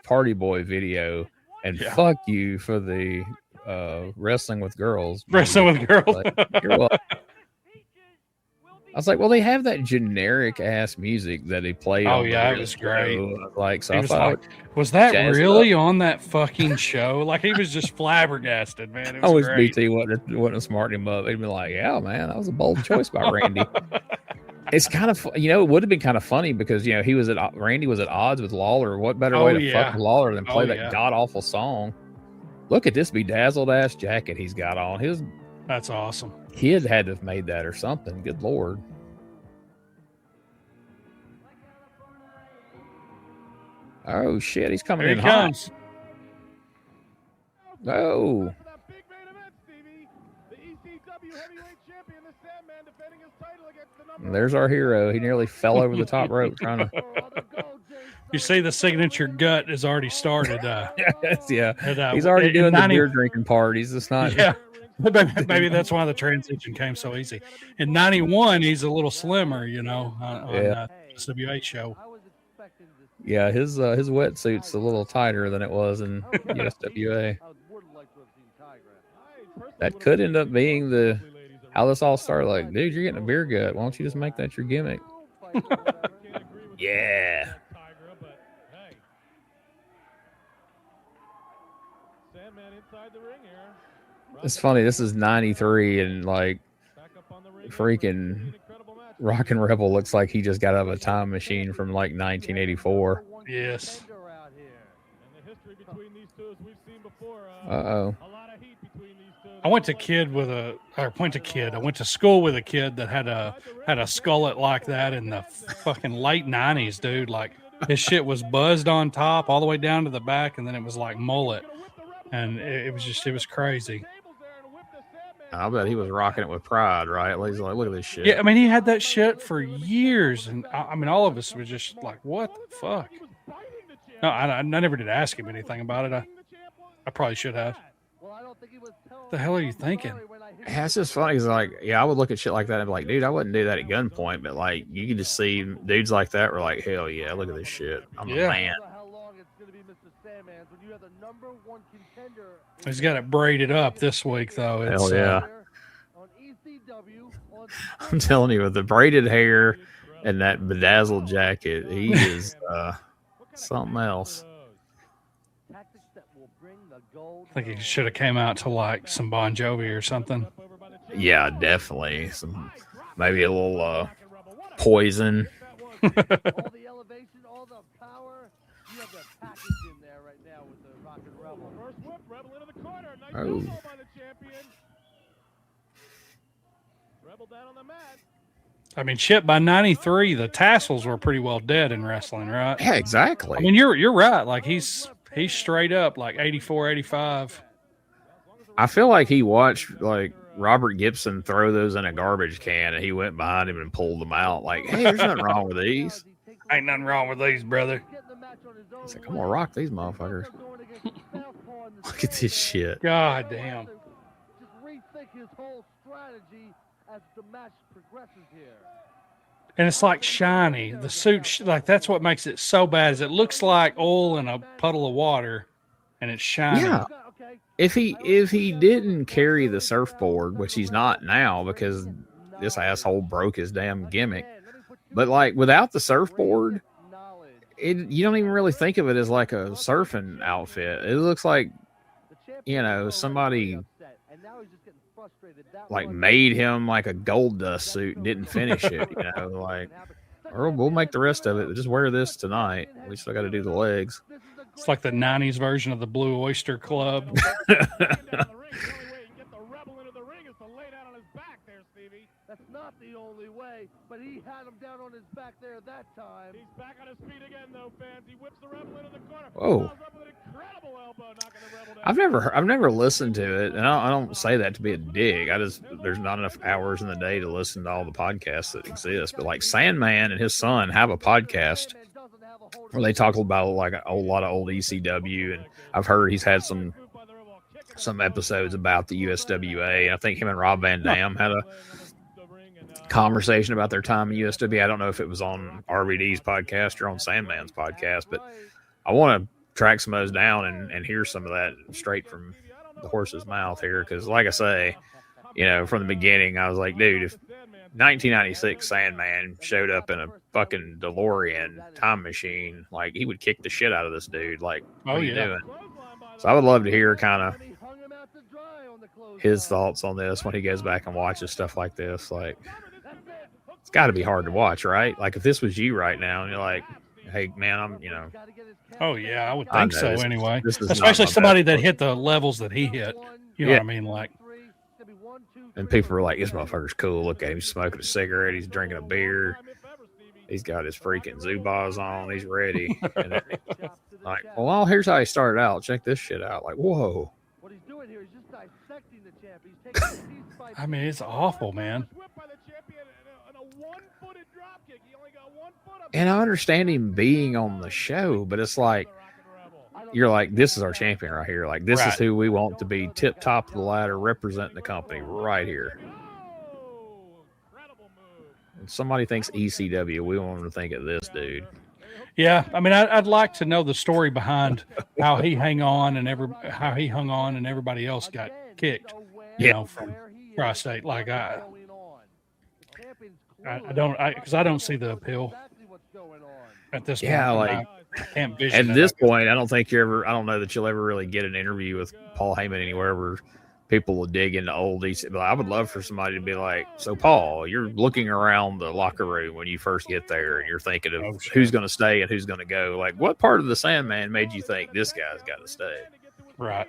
Party Boy video, and fuck you for the Wrestling with Girls. Wrestling with Girls. Like, you're welcome. I was like, well, they have that generic ass music that he played. Oh yeah, it was great. Like, so was that really on that fucking show? Like, he was just flabbergasted, man. It was great. BT wouldn't smart him up. He'd be like, yeah, man, that was a bold choice by Randy. It's kind of, it would have been kind of funny because, Randy was at odds with Lawler. What better way to fuck Lawler than play that god awful song? Look at this bedazzled ass jacket he's got on. That's awesome. Kid had to have made that or something. Good Lord. Oh shit, he's coming in hot. Oh. There's our hero. He nearly fell over the top rope trying to. You see, the signature gut has already started. Yeah, he's already doing the beer drinking part. He's just not. Yeah. Maybe that's why the transition came so easy. In 91, he's a little slimmer, on the SWA show. Yeah, his wetsuit's a little tighter than it was in USWA. That could end up being how this all started. Like, dude, you're getting a beer gut. Why don't you just make that your gimmick? Yeah. Sandman inside the ring here. It's funny. This is 93, and like freaking Rockin Rebel looks like he just got out of a time machine from like 1984. Yes. Uh-oh. I went to school with a kid that had a skullet like that in the fucking late 90s, dude. Like his shit was buzzed on top all the way down to the back, and then it was like mullet, and it was crazy. I bet he was rocking it with pride, right? He's like, look at this shit. Yeah, I mean, he had that shit for years, and I mean, all of us were just like, what the fuck? No, I never did ask him anything about it. I probably should have. What the hell are you thinking? Yeah, it's just funny. It's like, yeah, I would look at shit like that and be like, dude, I wouldn't do that at gunpoint. But like, you can just see dudes like that were like, hell yeah, look at this shit. I'm a man. He's got it braided up this week, though. Hell yeah. I'm telling you, with the braided hair and that bedazzled jacket, he is something else. I think he should have came out to like some Bon Jovi or something. Yeah, definitely. Maybe a little Poison. All the elevation, all the power. You have the package in there right now with the Rockin Rebel. First whip, Rebel into the corner. Nice Oh. elbow by the champion. Rebel down on the mat. I mean, shit, by 93, the tassels were pretty well dead in wrestling, right? Yeah, exactly. I mean, you're right. Like he's straight up like 84, 85. I feel like he watched like Robert Gibson throw those in a garbage can, and he went behind him and pulled them out. Like, hey, there's nothing wrong with these. Ain't nothing wrong with these, brother. He's like, I'm gonna rock these motherfuckers. Look at this shit. God damn. Just rethink his whole strategy as the match progresses here. And it's like shiny. The suit, like that's what makes it so bad. Is it looks like oil in a puddle of water, and it's shiny. Yeah. If he didn't carry the surfboard, which he's not now because this asshole broke his damn gimmick, but like without the surfboard, you don't even really think of it as like a surfing outfit. It looks like, you know, somebody like made him like a gold dust suit and didn't finish it, you know, like, or we'll make the rest of it. Just wear this tonight. We still got to do the legs. It's like the 90s version of the Blue Oyster Club. That's not the only way, but he had him down on his back there that time. He's back on his feet again, though, fans. He whips the Rebel into the corner. Whoa. I've never listened to it, and I don't say that to be a dig. There's not enough hours in the day to listen to all the podcasts that exist. But like Sandman and his son have a podcast where they talk about like a lot of old ECW, and I've heard he's had some episodes about the USWA. I think him and Rob Van Dam had a conversation about their time in USWA. I don't know if it was on RVD's podcast or on Sandman's podcast, but I want to track some of those down and hear some of that straight from the horse's mouth here. Because like I say, you know, from the beginning, I was like, dude, if 1996 Sandman showed up in a fucking DeLorean time machine, like he would kick the shit out of this dude. Like, what are you doing? So I would love to hear kind of his thoughts on this when he goes back and watches stuff like this. Like, it's got to be hard to watch, right? Like if this was you right now and you're like, hey man, I'm, you know. Oh yeah, I would think so anyway. This is especially somebody that hit the levels that he hit. You know what I mean? Like, and people were like, this motherfucker's cool. Look at him. He's smoking a cigarette. He's drinking a beer. He's got his freaking Zubaz on. He's ready. And like, well, here's how he started out. Check this shit out. Like, whoa. What he's doing here is just dissecting the champ. He's taking it piece by I mean, it's awful, man. And I understand him being on the show, but it's like, you're like, this is our champion right here. Like, this is who we want to be tip top of the ladder, representing the company right here. And somebody thinks ECW, we want them to think of this dude. Yeah, I mean, I'd like to know the story behind how he hung on and everybody else got kicked. You know, from Tri-State. Like I don't see the appeal at this point. Yeah, like I can't vision at this point, I don't know that you'll ever really get an interview with Paul Heyman anywhere where people will dig into old ECW. But I would love for somebody to be like, so Paul, you're looking around the locker room when you first get there and you're thinking of who's going to stay and who's going to go. Like, what part of the Sandman made you think this guy's got to stay? Right.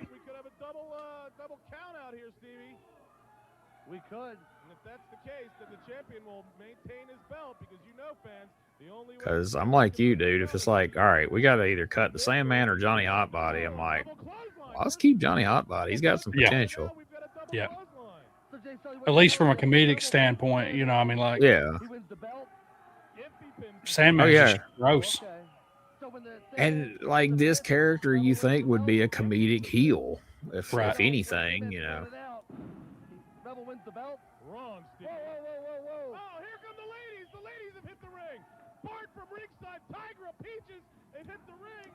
We could. And if that's the case, then the champion will maintain his belt because fans, the only way. Because I'm like you, dude. If it's like, all right, we got to either cut the Sandman or Johnny Hotbody, I'm like, well, let's keep Johnny Hotbody. He's got some potential. Yeah. At least from a comedic standpoint, you know, I mean, like, Yeah. Sandman's just gross. And like this character, you think would be a comedic heel, if anything, you know. Rebel wins the belt. Wrong, Steve. Whoa. Oh, here come the ladies. The ladies have hit the ring. Bart from ringside, Tigra and Peaches have hit the ring.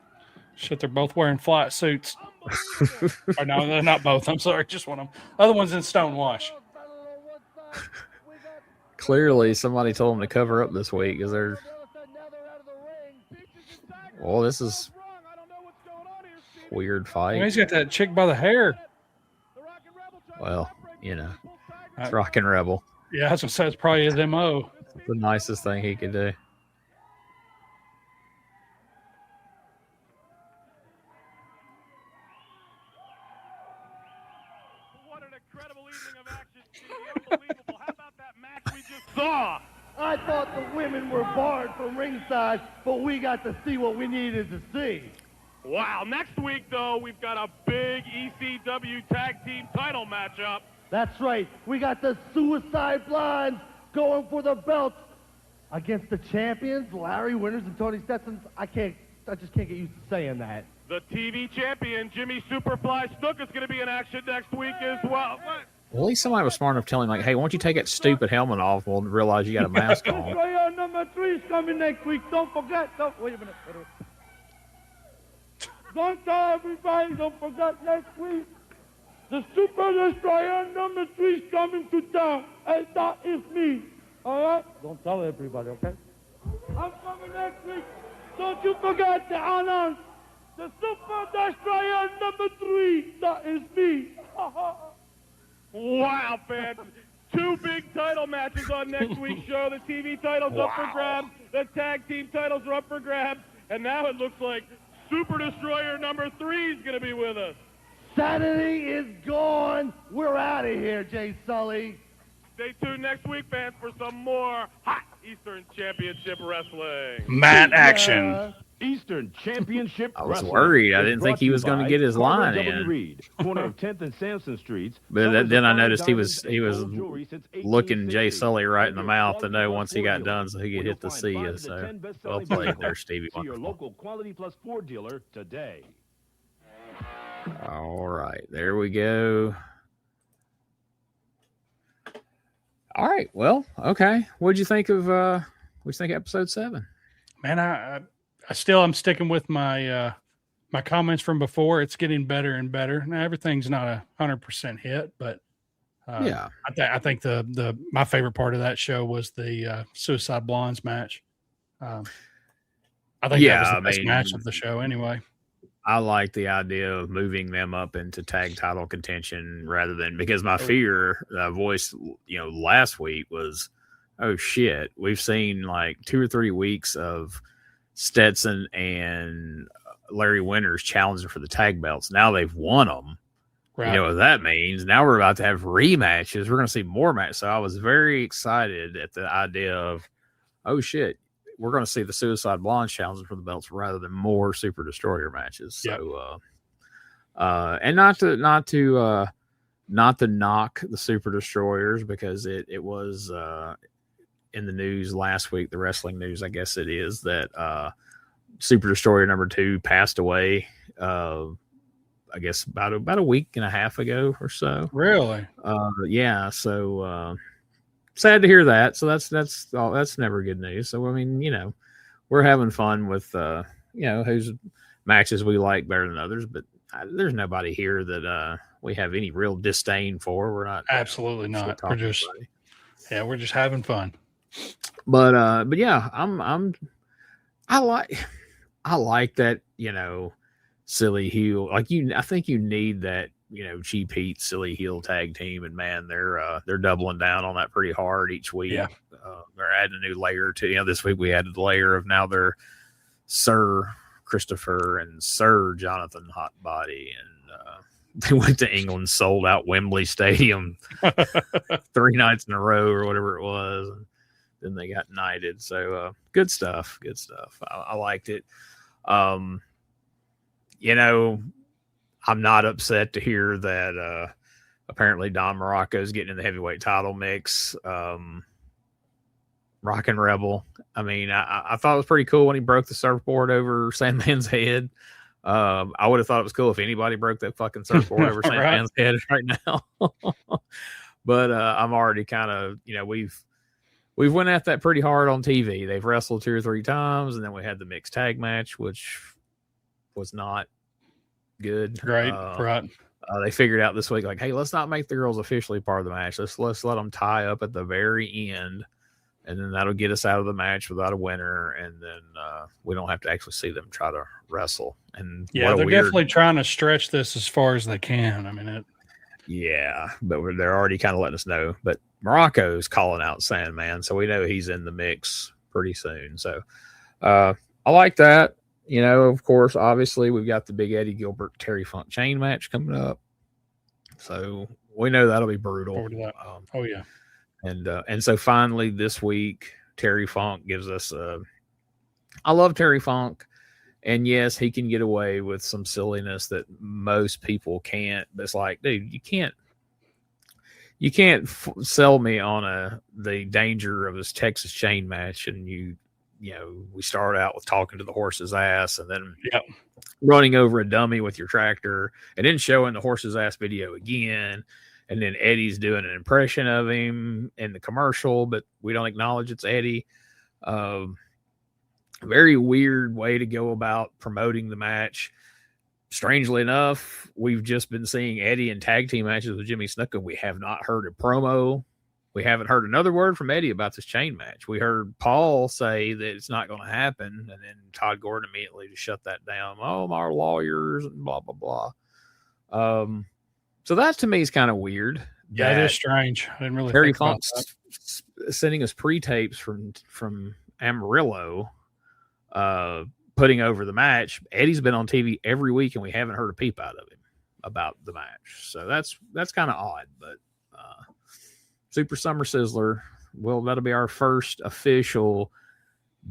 Shit, they're both wearing flight suits. Or no, they're not both. I'm sorry, just one of them. Other one's in Stonewash. Clearly, somebody told them to cover up this week because they're. Well, this is weird fight. He's got that chick by the hair. Well, you know, it's Rockin Rebel. Yeah, that's what says probably his MO. The nicest thing he could do. What an incredible evening of action, Stevie. Unbelievable. How about that match we just saw? I thought the women were barred from ringside, but we got to see what we needed to see. Wow. Next week, though, we've got a big ECW tag team title matchup. That's right. We got the Suicide Blondes going for the belts against the champions, Larry Winters and Tony Stetson. I just can't get used to saying that. The TV champion, Jimmy Superfly Snuka, is going to be in action next week as well. Well, at least somebody was smart enough to tell him, like, hey, why don't you take that stupid helmet off? We'll realize you got a mask on. Destroyer number 3 is coming next week. Don't forget. Wait a minute. Don't tell everybody. Don't forget next week. The Super Destroyer number 3 is coming to town. And that is me. All right? Don't tell everybody, okay? I'm coming next week. Don't you forget to announce the Super Destroyer number 3. That is me. Wow, fans. 2 big title matches on next week's show. The TV title's up for grabs. The tag team titles are up for grabs. And now it looks like Super Destroyer number 3 is going to be with us. Saturday is gone. We're out of here, Jay Sully. Stay tuned next week, fans, for some more hot Eastern Championship Wrestling. Mat action. Eastern Championship I was Wrestling worried. I is didn't think brought he to was you going to by get his line Carter W. in. Reed, corner of 10th and Sampson Streets. But then I noticed he was Diamonds, gold since looking Jay 1860. Sully right in the mouth to know Quality once he got Plus done so he could You'll hit the find C. 5 to So 10 best-selling well played vehicles. there, Stevie See your Wonderful. local Quality Plus Ford dealer today. All right, there we go. All right, well, okay. What'd you think of episode 7? Man, I still am sticking with my my comments from before. It's getting better and better. Now everything's not 100% hit, but Yeah, I think the my favorite part of that show was the Suicide Blondes match. I think that was the best match of the show anyway. I like the idea of moving them up into tag title contention rather than, because my fear voice, last week was, oh shit, we've seen like 2 or 3 weeks of Stetson and Larry Winters challenging for the tag belts. Now they've won them. Right. You know what that means? Now we're about to have rematches. We're going to see more matches. So I was very excited at the idea of, oh shit, we're going to see the Suicide Blondes challenging for the belts rather than more Super Destroyer matches. So, and not to knock the Super Destroyers, because it was in the news last week, the wrestling news, I guess it is, that Super Destroyer number 2 passed away. I guess about a week and a half ago or so. Really? Yeah. So sad to hear that. So that's never good news. So I mean, we're having fun with whose matches we like better than others, but there's nobody here that we have any real disdain for. We're not absolutely not. We're just we're just having fun. But yeah, I like that, silly heel. I think you need that, cheap heat, silly heel tag team, and man, they're doubling down on that pretty hard each week. Yeah. They're adding a new layer to, this week we added the layer of now they're Sir Christopher and Sir Jonathan Hotbody, and they went to England, sold out Wembley Stadium 3 nights in a row or whatever it was. And then they got knighted. So good stuff. Good stuff. I liked it. You know, I'm not upset to hear that apparently Don Muraco's getting in the heavyweight title mix. Rockin Rebel. I mean, I thought it was pretty cool when he broke the surfboard over Sandman's head. I would have thought it was cool if anybody broke that fucking surfboard over Sandman's head right now. But I'm already kind of, you know, we've went at that pretty hard on TV. They've wrestled 2 or 3 times, and then we had the mixed tag match, which was not good. Right. They figured out this week, like, hey, let's not make the girls officially part of the match. Let's let them tie up at the very end, and then that'll get us out of the match without a winner, and then we don't have to actually see them try to wrestle. And yeah, they're definitely trying to stretch this as far as they can. I mean, yeah, but they're already kind of letting us know. But Muraco's calling out Sandman, so we know he's in the mix pretty soon. So I like that. You know, of course, obviously, we've got the big Eddie Gilbert Terry Funk chain match coming up, so we know that'll be brutal. Oh yeah, and so finally this week, Terry Funk gives us. I love Terry Funk, and yes, he can get away with some silliness that most people can't. But it's like, dude, you can't sell me on the danger of this Texas chain match, and you know, we start out with talking to the horse's ass, and then running over a dummy with your tractor, and then showing the horse's ass video again, and then Eddie's doing an impression of him in the commercial, but we don't acknowledge it's Eddie. Very weird way to go about promoting the match. Strangely enough, we've just been seeing Eddie in tag team matches with Jimmy Snuka. We have not heard a promo. We haven't heard another word from Eddie about this chain match. We heard Paul say that it's not going to happen, and then Todd Gordon immediately just shut that down. Oh, my lawyers and blah, blah, blah. So that to me is kind of weird. Yeah, it is strange. I didn't really Terry think about Funk's sending us pre-tapes from Amarillo, putting over the match. Eddie's been on TV every week, and we haven't heard a peep out of him about the match. So that's kind of odd, but Super Summer Sizzler, well, that'll be our first official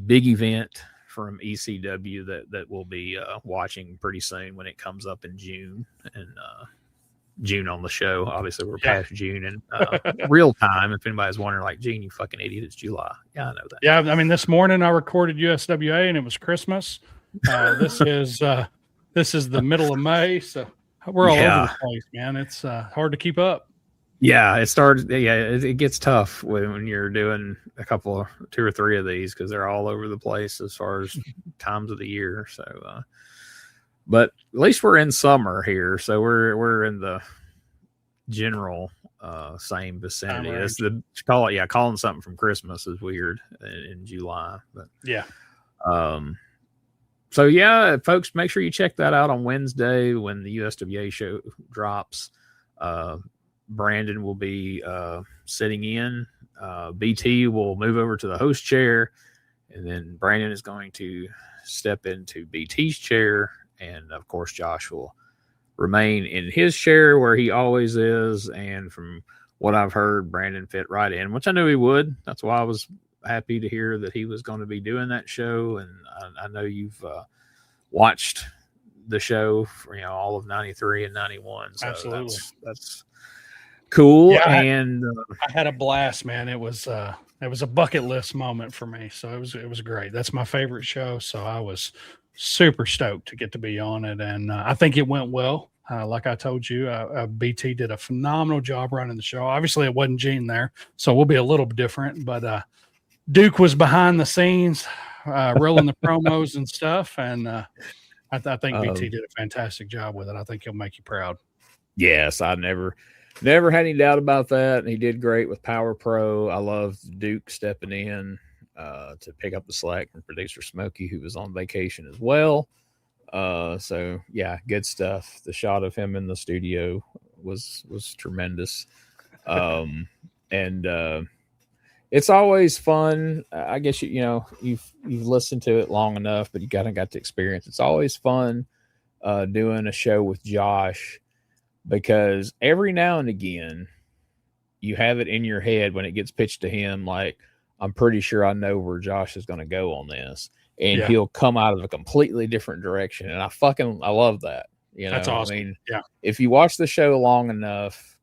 big event from ECW that we'll be watching pretty soon when it comes up in June. And June on the show. Obviously, we're past June and real time. If anybody's wondering, like, Gene, you fucking idiot, it's July. Yeah, I know that. Yeah, I mean, this morning I recorded USWA and it was Christmas. This is the middle of May, so we're all over the place, man. It's hard to keep up. Yeah, it started. Yeah, it gets tough when you're doing a couple, 2 or 3 of these because they're all over the place as far as times of the year. So, but at least we're in summer here, so we're in the general same vicinity. It's calling something from Christmas is weird in July, but yeah. So yeah, folks, make sure you check that out on Wednesday when the USWA show drops. Brandon will be sitting in. BT will move over to the host chair, and then Brandon is going to step into BT's chair, and of course Josh will remain in his chair where he always is. And from what I've heard, Brandon fit right in, which I knew he would. That's why I was happy to hear that he was going to be doing that show. And I know you've watched the show for all of 93 and 91. So absolutely, that's cool. Yeah, and I had a blast, man. It was a bucket list moment for me. So it was great. That's my favorite show. So I was super stoked to get to be on it. And I think it went well. Like I told you, BT did a phenomenal job running the show. Obviously it wasn't Gene there, so we'll be a little bit different, but Duke was behind the scenes, rolling the promos and stuff. And I think BT did a fantastic job with it. I think he'll make you proud. Yes. I never had any doubt about that. And he did great with Power Pro. I love Duke stepping in to pick up the slack from producer Smokey, who was on vacation as well. So yeah, good stuff. The shot of him in the studio was tremendous. And it's always fun. I guess you've listened to it long enough, but you got to experience. It's always fun doing a show with Josh because every now and again you have it in your head when it gets pitched to him, like, I'm pretty sure I know where Josh is going to go on this, and he'll come out of a completely different direction. And I love that. You know, that's awesome. I mean, yeah. If you watch the show long enough,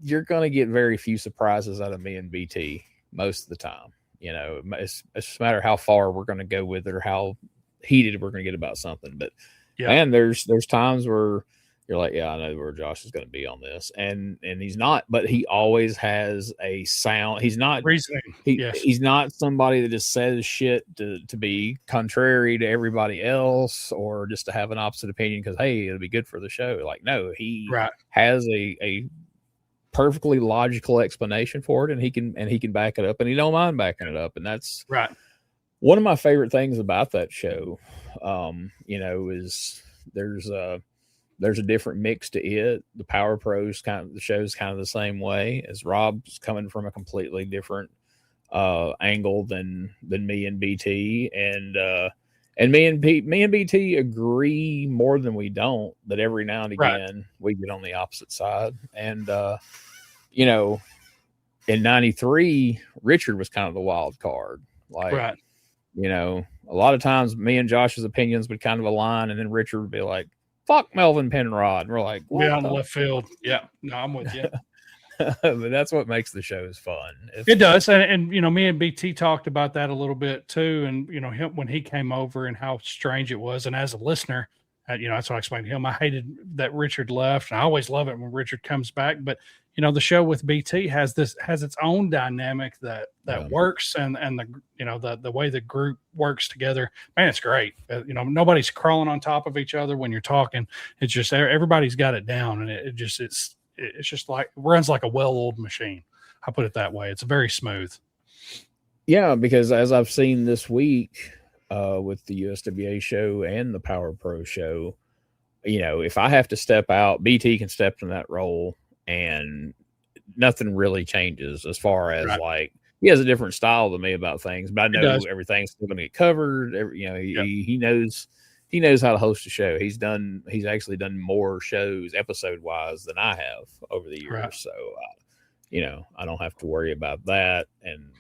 you're going to get very few surprises out of me and BT most of the time. You know, it's just a matter how far we're going to go with it or how heated we're going to get about something. But man, there's times where you're like, yeah, I know where Josh is going to be on this, and he's not, but he always has a sound. He's not reasoning. He's not somebody that just says shit to be contrary to everybody else or just to have an opposite opinion because, hey, it'll be good for the show. Like, no, he has a perfectly logical explanation for it, and he can back it up, and he don't mind backing it up. And that's one of my favorite things about that show. You know, is there's a different mix to it. The Power Pros the show's kind of the same way, as Rob's coming from a completely different angle than me and BT, and me and BT agree more than we don't, but every now and again we get on the opposite side. And you know, in '93, Richard was kind of the wild card. Like, you know, a lot of times me and Josh's opinions would kind of align, and then Richard would be like, fuck Melvin Penrod. And we're like, what on left field. Yeah. No, I'm with you. But that's what makes the shows fun. It does. And, you know, me and BT talked about that a little bit too. And, you know, him, when he came over and how strange it was. And as a listener, you know, that's what I explained to him. I hated that Richard left. And I always love it when Richard comes back. But, you know, the show with BT has its own dynamic that works, and the, you know, the way the group works together, man, it's great. You know, nobody's crawling on top of each other when you're talking. It's just everybody's got it down, and it's just like runs like a well-oiled machine. I put it that way. It's very smooth. Yeah, because as I've seen this week with the USWA show and the Power Pro show, you know, if I have to step out, BT can step in that role, and nothing really changes as far as like, he has a different style than me about things, but I know everything's still going to get covered. You know, he knows how to host a show. He's actually done more shows episode wise than I have over the years. So, you know, I don't have to worry about that. And,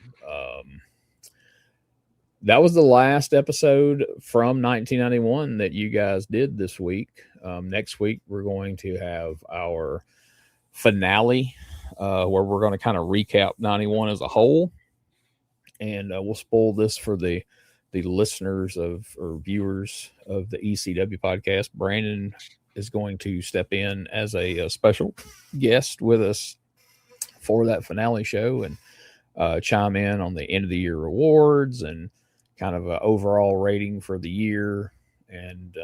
that was the last episode from 1991 that you guys did this week. Next week, we're going to have our finale, where we're going to kind of recap 91 as a whole, and we'll spoil this for the listeners or viewers of the ECW podcast. Brandon is going to step in as a special guest with us for that finale show and chime in on the end of the year awards and kind of an overall rating for the year, and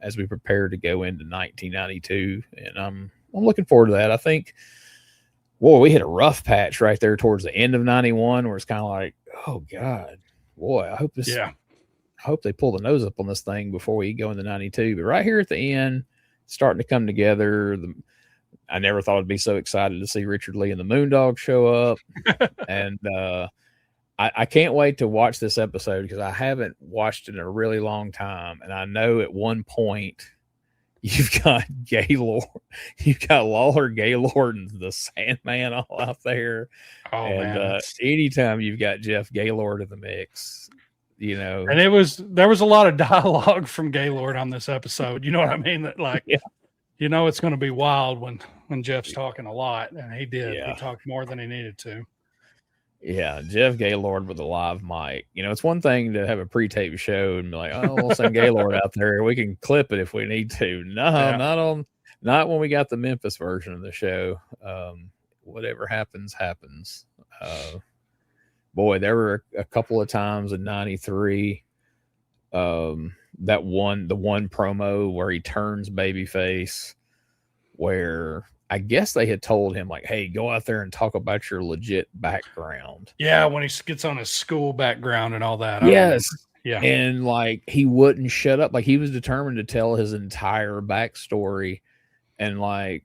as we prepare to go into 1992. And I'm looking forward to that. I think, we hit a rough patch right there towards the end of 91 where it's kind of like, oh God, boy, I hope they pull the nose up on this thing before we go into 92. But right here at the end, starting to come together. I never thought I'd be so excited to see Richard Lee and the Moondog show up. And I can't wait to watch this episode because I haven't watched it in a really long time. And I know at one point you've got Gaylord, you've got Lawler, Gaylord, and the Sandman all out there. Oh, and man. Anytime you've got Jeff Gaylord in the mix, you know. And there was a lot of dialogue from Gaylord on this episode. You know what I mean? That like, you know, it's going to be wild when Jeff's talking a lot, and he did. He talked more than he needed to. Yeah, Jeff Gaylord with a live mic. You know, it's one thing to have a pre-tape show and be like, oh, we'll send Gaylord out there. We can clip it if we need to. No, not when we got the Memphis version of the show. Whatever happens, happens. Boy, there were a couple of times in 93, the one promo where he turns babyface, where I guess they had told him, like, hey, go out there and talk about your legit background. Yeah, when he gets on his school background and all that. Yes. Yeah. And, like, he wouldn't shut up. Like, he was determined to tell his entire backstory. And, like,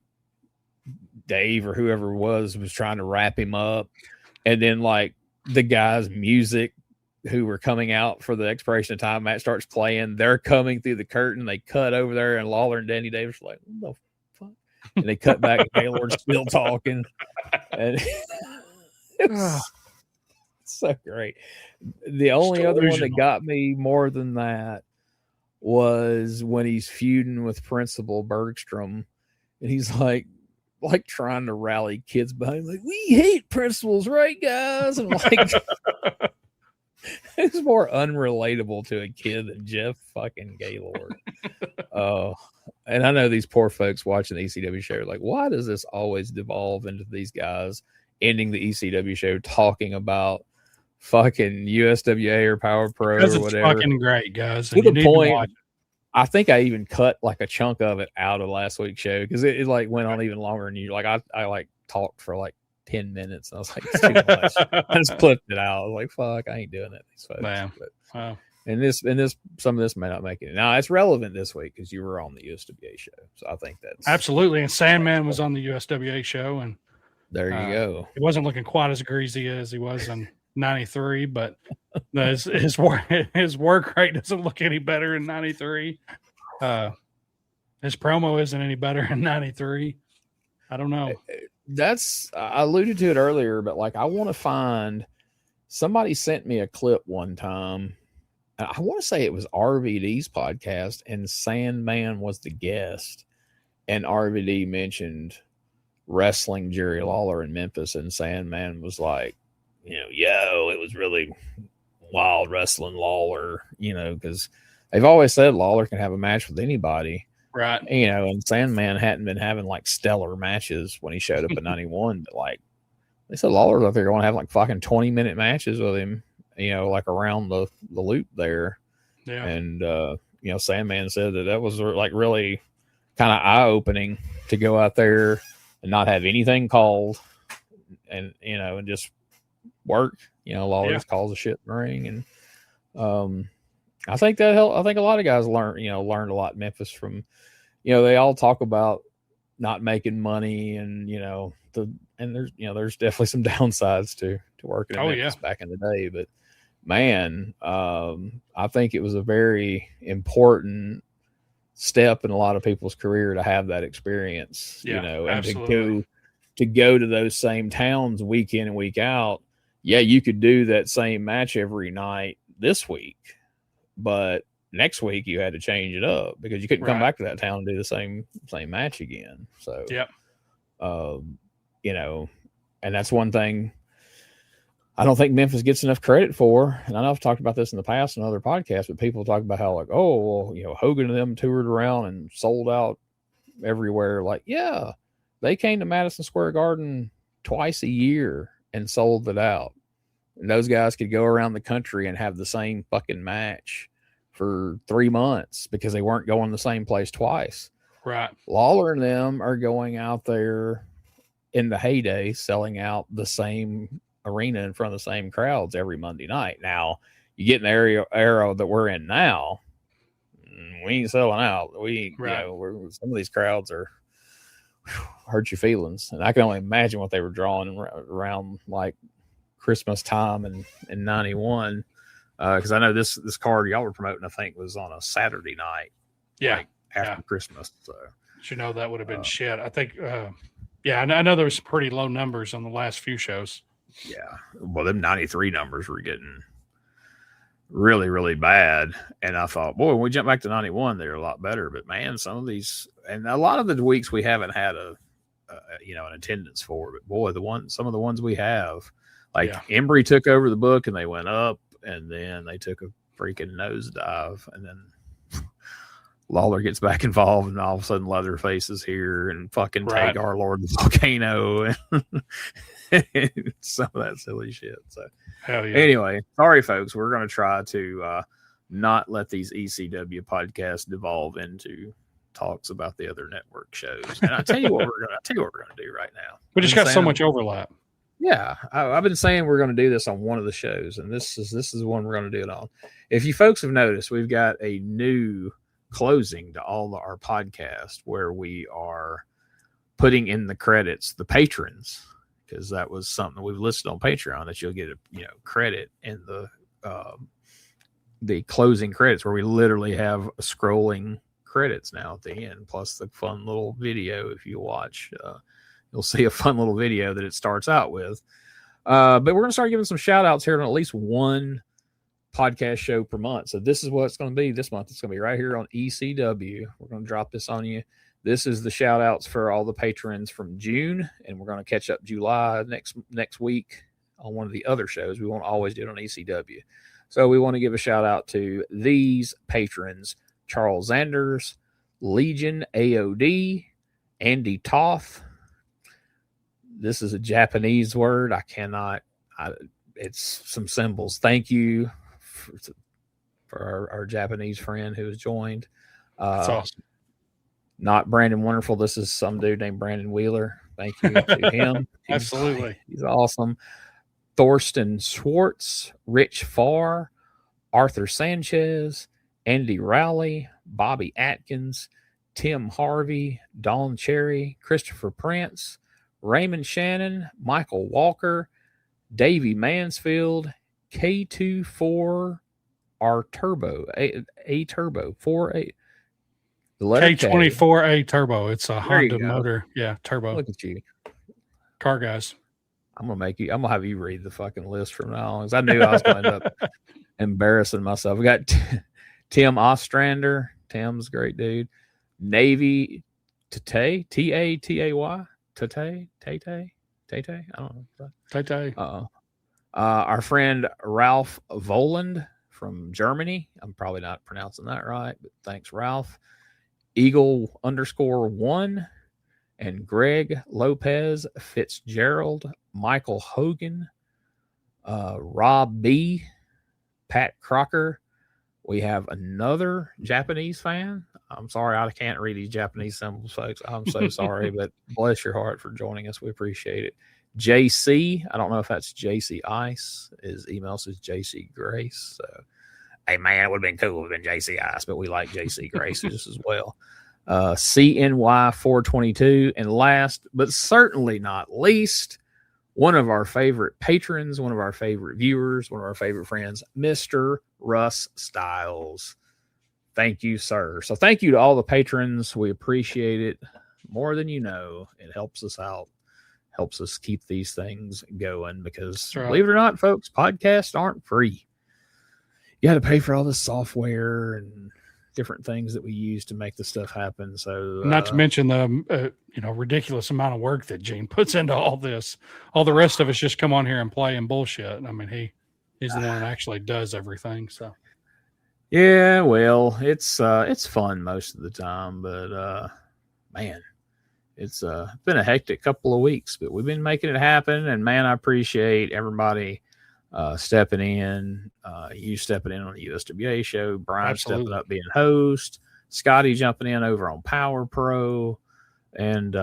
Dave or whoever was trying to wrap him up. And then, like, the guy's music who were coming out for the expiration of time match starts playing. They're coming through the curtain. They cut over there, and Lawler and Danny Davis are like, what the fuck? and they cut back, and Gaylord's still talking, and it's so great. The only other one that got me more than that was when he's feuding with Principal Bergstrom, and he's like trying to rally kids behind him, like, we hate principals, right, guys? And like, it's more unrelatable to a kid than Jeff fucking Gaylord. And I know these poor folks watching the ECW show are like, why does this always devolve into these guys ending the ECW show talking about fucking USWA or Power Pro or whatever? It's fucking great, guys. To the point, I think I even cut like a chunk of it out of last week's show because it like went on even longer than you. Like I like talked for like 10 minutes and I was like, it's too much. I just clipped it out. I was like, fuck, I ain't doing it. These folks. Wow. But, wow. And this, some of this may not make it. Now it's relevant this week because you were on the USWA show, so I think that's absolutely. And Sandman was on the USWA show, and there you go. He wasn't looking quite as greasy as he was in '93, but his work rate doesn't look any better in '93. His promo isn't any better in '93. I don't know. I alluded to it earlier, but like I want to find somebody sent me a clip one time. I want to say it was RVD's podcast, and Sandman was the guest, and RVD mentioned wrestling Jerry Lawler in Memphis, and Sandman was like, it was really wild wrestling Lawler, because they've always said Lawler can have a match with anybody. Right. And Sandman hadn't been having like stellar matches when he showed up in 91, but like they said Lawler's out there going to have like fucking 20-minute matches with him, like around the loop there. Yeah. And, Sandman said that was like really kind of eye-opening to go out there and not have anything called and just work. Lawler just calls the shit in the ring. And I think that helped. I think a lot of guys learned a lot in Memphis from, they all talk about not making money and, there's definitely some downsides to working in Memphis back in the day. But man, I think it was a very important step in a lot of people's career to have that experience, and absolutely. to go to those same towns week in and week out. Yeah, you could do that same match every night this week, but next week you had to change it up because you couldn't come back to that town and do the same match again. So, and that's one thing I don't think Memphis gets enough credit for. And I know I've talked about this in the past in other podcasts, but people talk about how like, Hogan and them toured around and sold out everywhere. Like, yeah, they came to Madison Square Garden twice a year and sold it out. And those guys could go around the country and have the same fucking match for 3 months because they weren't going the same place twice. Right. Lawler and them are going out there in the heyday, selling out the same arena in front of the same crowds every Monday night. Now, you get in the era that we're in now, we ain't selling out. Some of these crowds are hurt your feelings. And I can only imagine what they were drawing around like Christmas time in 91. Because I know this card y'all were promoting, I think, was on a Saturday night. Yeah. Like after Christmas. So, that would have been shit. I think, I know there was pretty low numbers on the last few shows. Yeah. Well, them 93 numbers were getting really, really bad. And I thought, boy, when we jump back to 91, they're a lot better. But man, some of these, and a lot of the weeks we haven't had an attendance for, but boy, some of the ones we have, like Embry took over the book and they went up, and then they took a freaking nosedive, and then Lawler gets back involved, and all of a sudden Leatherface is here and fucking take our Lord the Volcano and some of that silly shit. So anyway, sorry folks, we're going to try to not let these ECW podcasts devolve into talks about the other network shows. And I tell you what we're going to do right now. We just got so much overlap. Yeah, I've been saying we're going to do this on one of the shows, and this is the one we're going to do it on. If you folks have noticed, we've got a new closing to all our podcasts where we are putting in the credits the patrons, because that was something we've listed on Patreon that you'll get a credit in the closing credits, where we literally have a scrolling credits now at the end, plus the fun little video. If you watch, you'll see a fun little video that it starts out with. But we're going to start giving some shout outs here on at least one podcast show per month. So this is what it's going to be this month. It's going to be right here on ECW. We're going to drop this on you. This is the shout outs for all the patrons from June, and we're going to catch up July next week on one of the other shows. We won't always do it on ECW. So we want to give a shout out to these patrons: Charles Anders, Legion AOD, Andy Toth. This is a Japanese word. It's some symbols. Thank you for our Japanese friend who has joined. That's awesome. Not Brandon Wonderful. This is some dude named Brandon Wheeler. Thank you to him. Absolutely. He's awesome. Thorsten Schwartz, Rich Farr, Arthur Sanchez, Andy Rowley, Bobby Atkins, Tim Harvey, Don Cherry, Christopher Prince, Raymond Shannon, Michael Walker, Davey Mansfield, K24R Turbo, A Turbo, 4A. The letter K24A Turbo. It's a There Honda you go. motor. Yeah, turbo. Look at you. Car guys. I'm gonna have you read the fucking list from now on, because I knew I was gonna end up embarrassing myself. We got Tim Ostrander. Tim's a great dude. Navy Tate, Tatay, Tate. I don't know. Tate. Our friend Ralph Voland from Germany. I'm probably not pronouncing that right, but thanks, Ralph. Eagle_1 and Greg Lopez Fitzgerald, Michael Hogan, Rob B, Pat Crocker. We have another Japanese fan. I'm sorry, I can't read these Japanese symbols, folks. I'm so sorry, but bless your heart for joining us. We appreciate it. JC, I don't know if that's JC Ice. His email says JC Grace. So, hey, man, it would have been cool if it had been JC Ice, but we like JC Grace just as well. CNY 422. And last, but certainly not least, one of our favorite patrons, one of our favorite viewers, one of our favorite friends, Mr. Russ Styles. Thank you, sir. So thank you to all the patrons. We appreciate it more than you know. It helps us out, helps us keep these things going, because believe it or not, folks, podcasts aren't free. You got to pay for all this software and different things that we use to make the stuff happen. So not to mention the ridiculous amount of work that Gene puts into all this. All the rest of us just come on here and play and bullshit. I mean, he's the one that actually does everything. So yeah, well, it's fun most of the time, but man, it's been a hectic couple of weeks, but we've been making it happen. And man, I appreciate everybody stepping in, you stepping in on the USWA show, Brian Absolutely. stepping up being host, Scotty jumping in over on Power Pro, and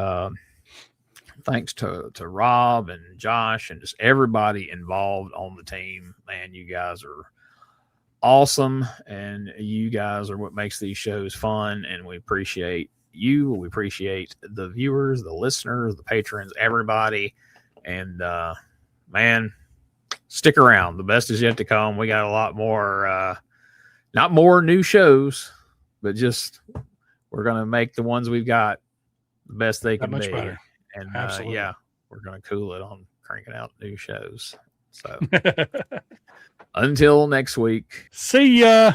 thanks to Rob and Josh and just everybody involved on the team. Man, you guys are awesome, and you guys are what makes these shows fun, and we appreciate you. We appreciate the viewers, the listeners, the patrons, everybody. And man, stick around. The best is yet to come. We got a lot more, not more new shows, but just we're going to make the ones we've got the best they can much be. better. And Absolutely. yeah, we're going to cool it on cranking out new shows. So until next week. See ya.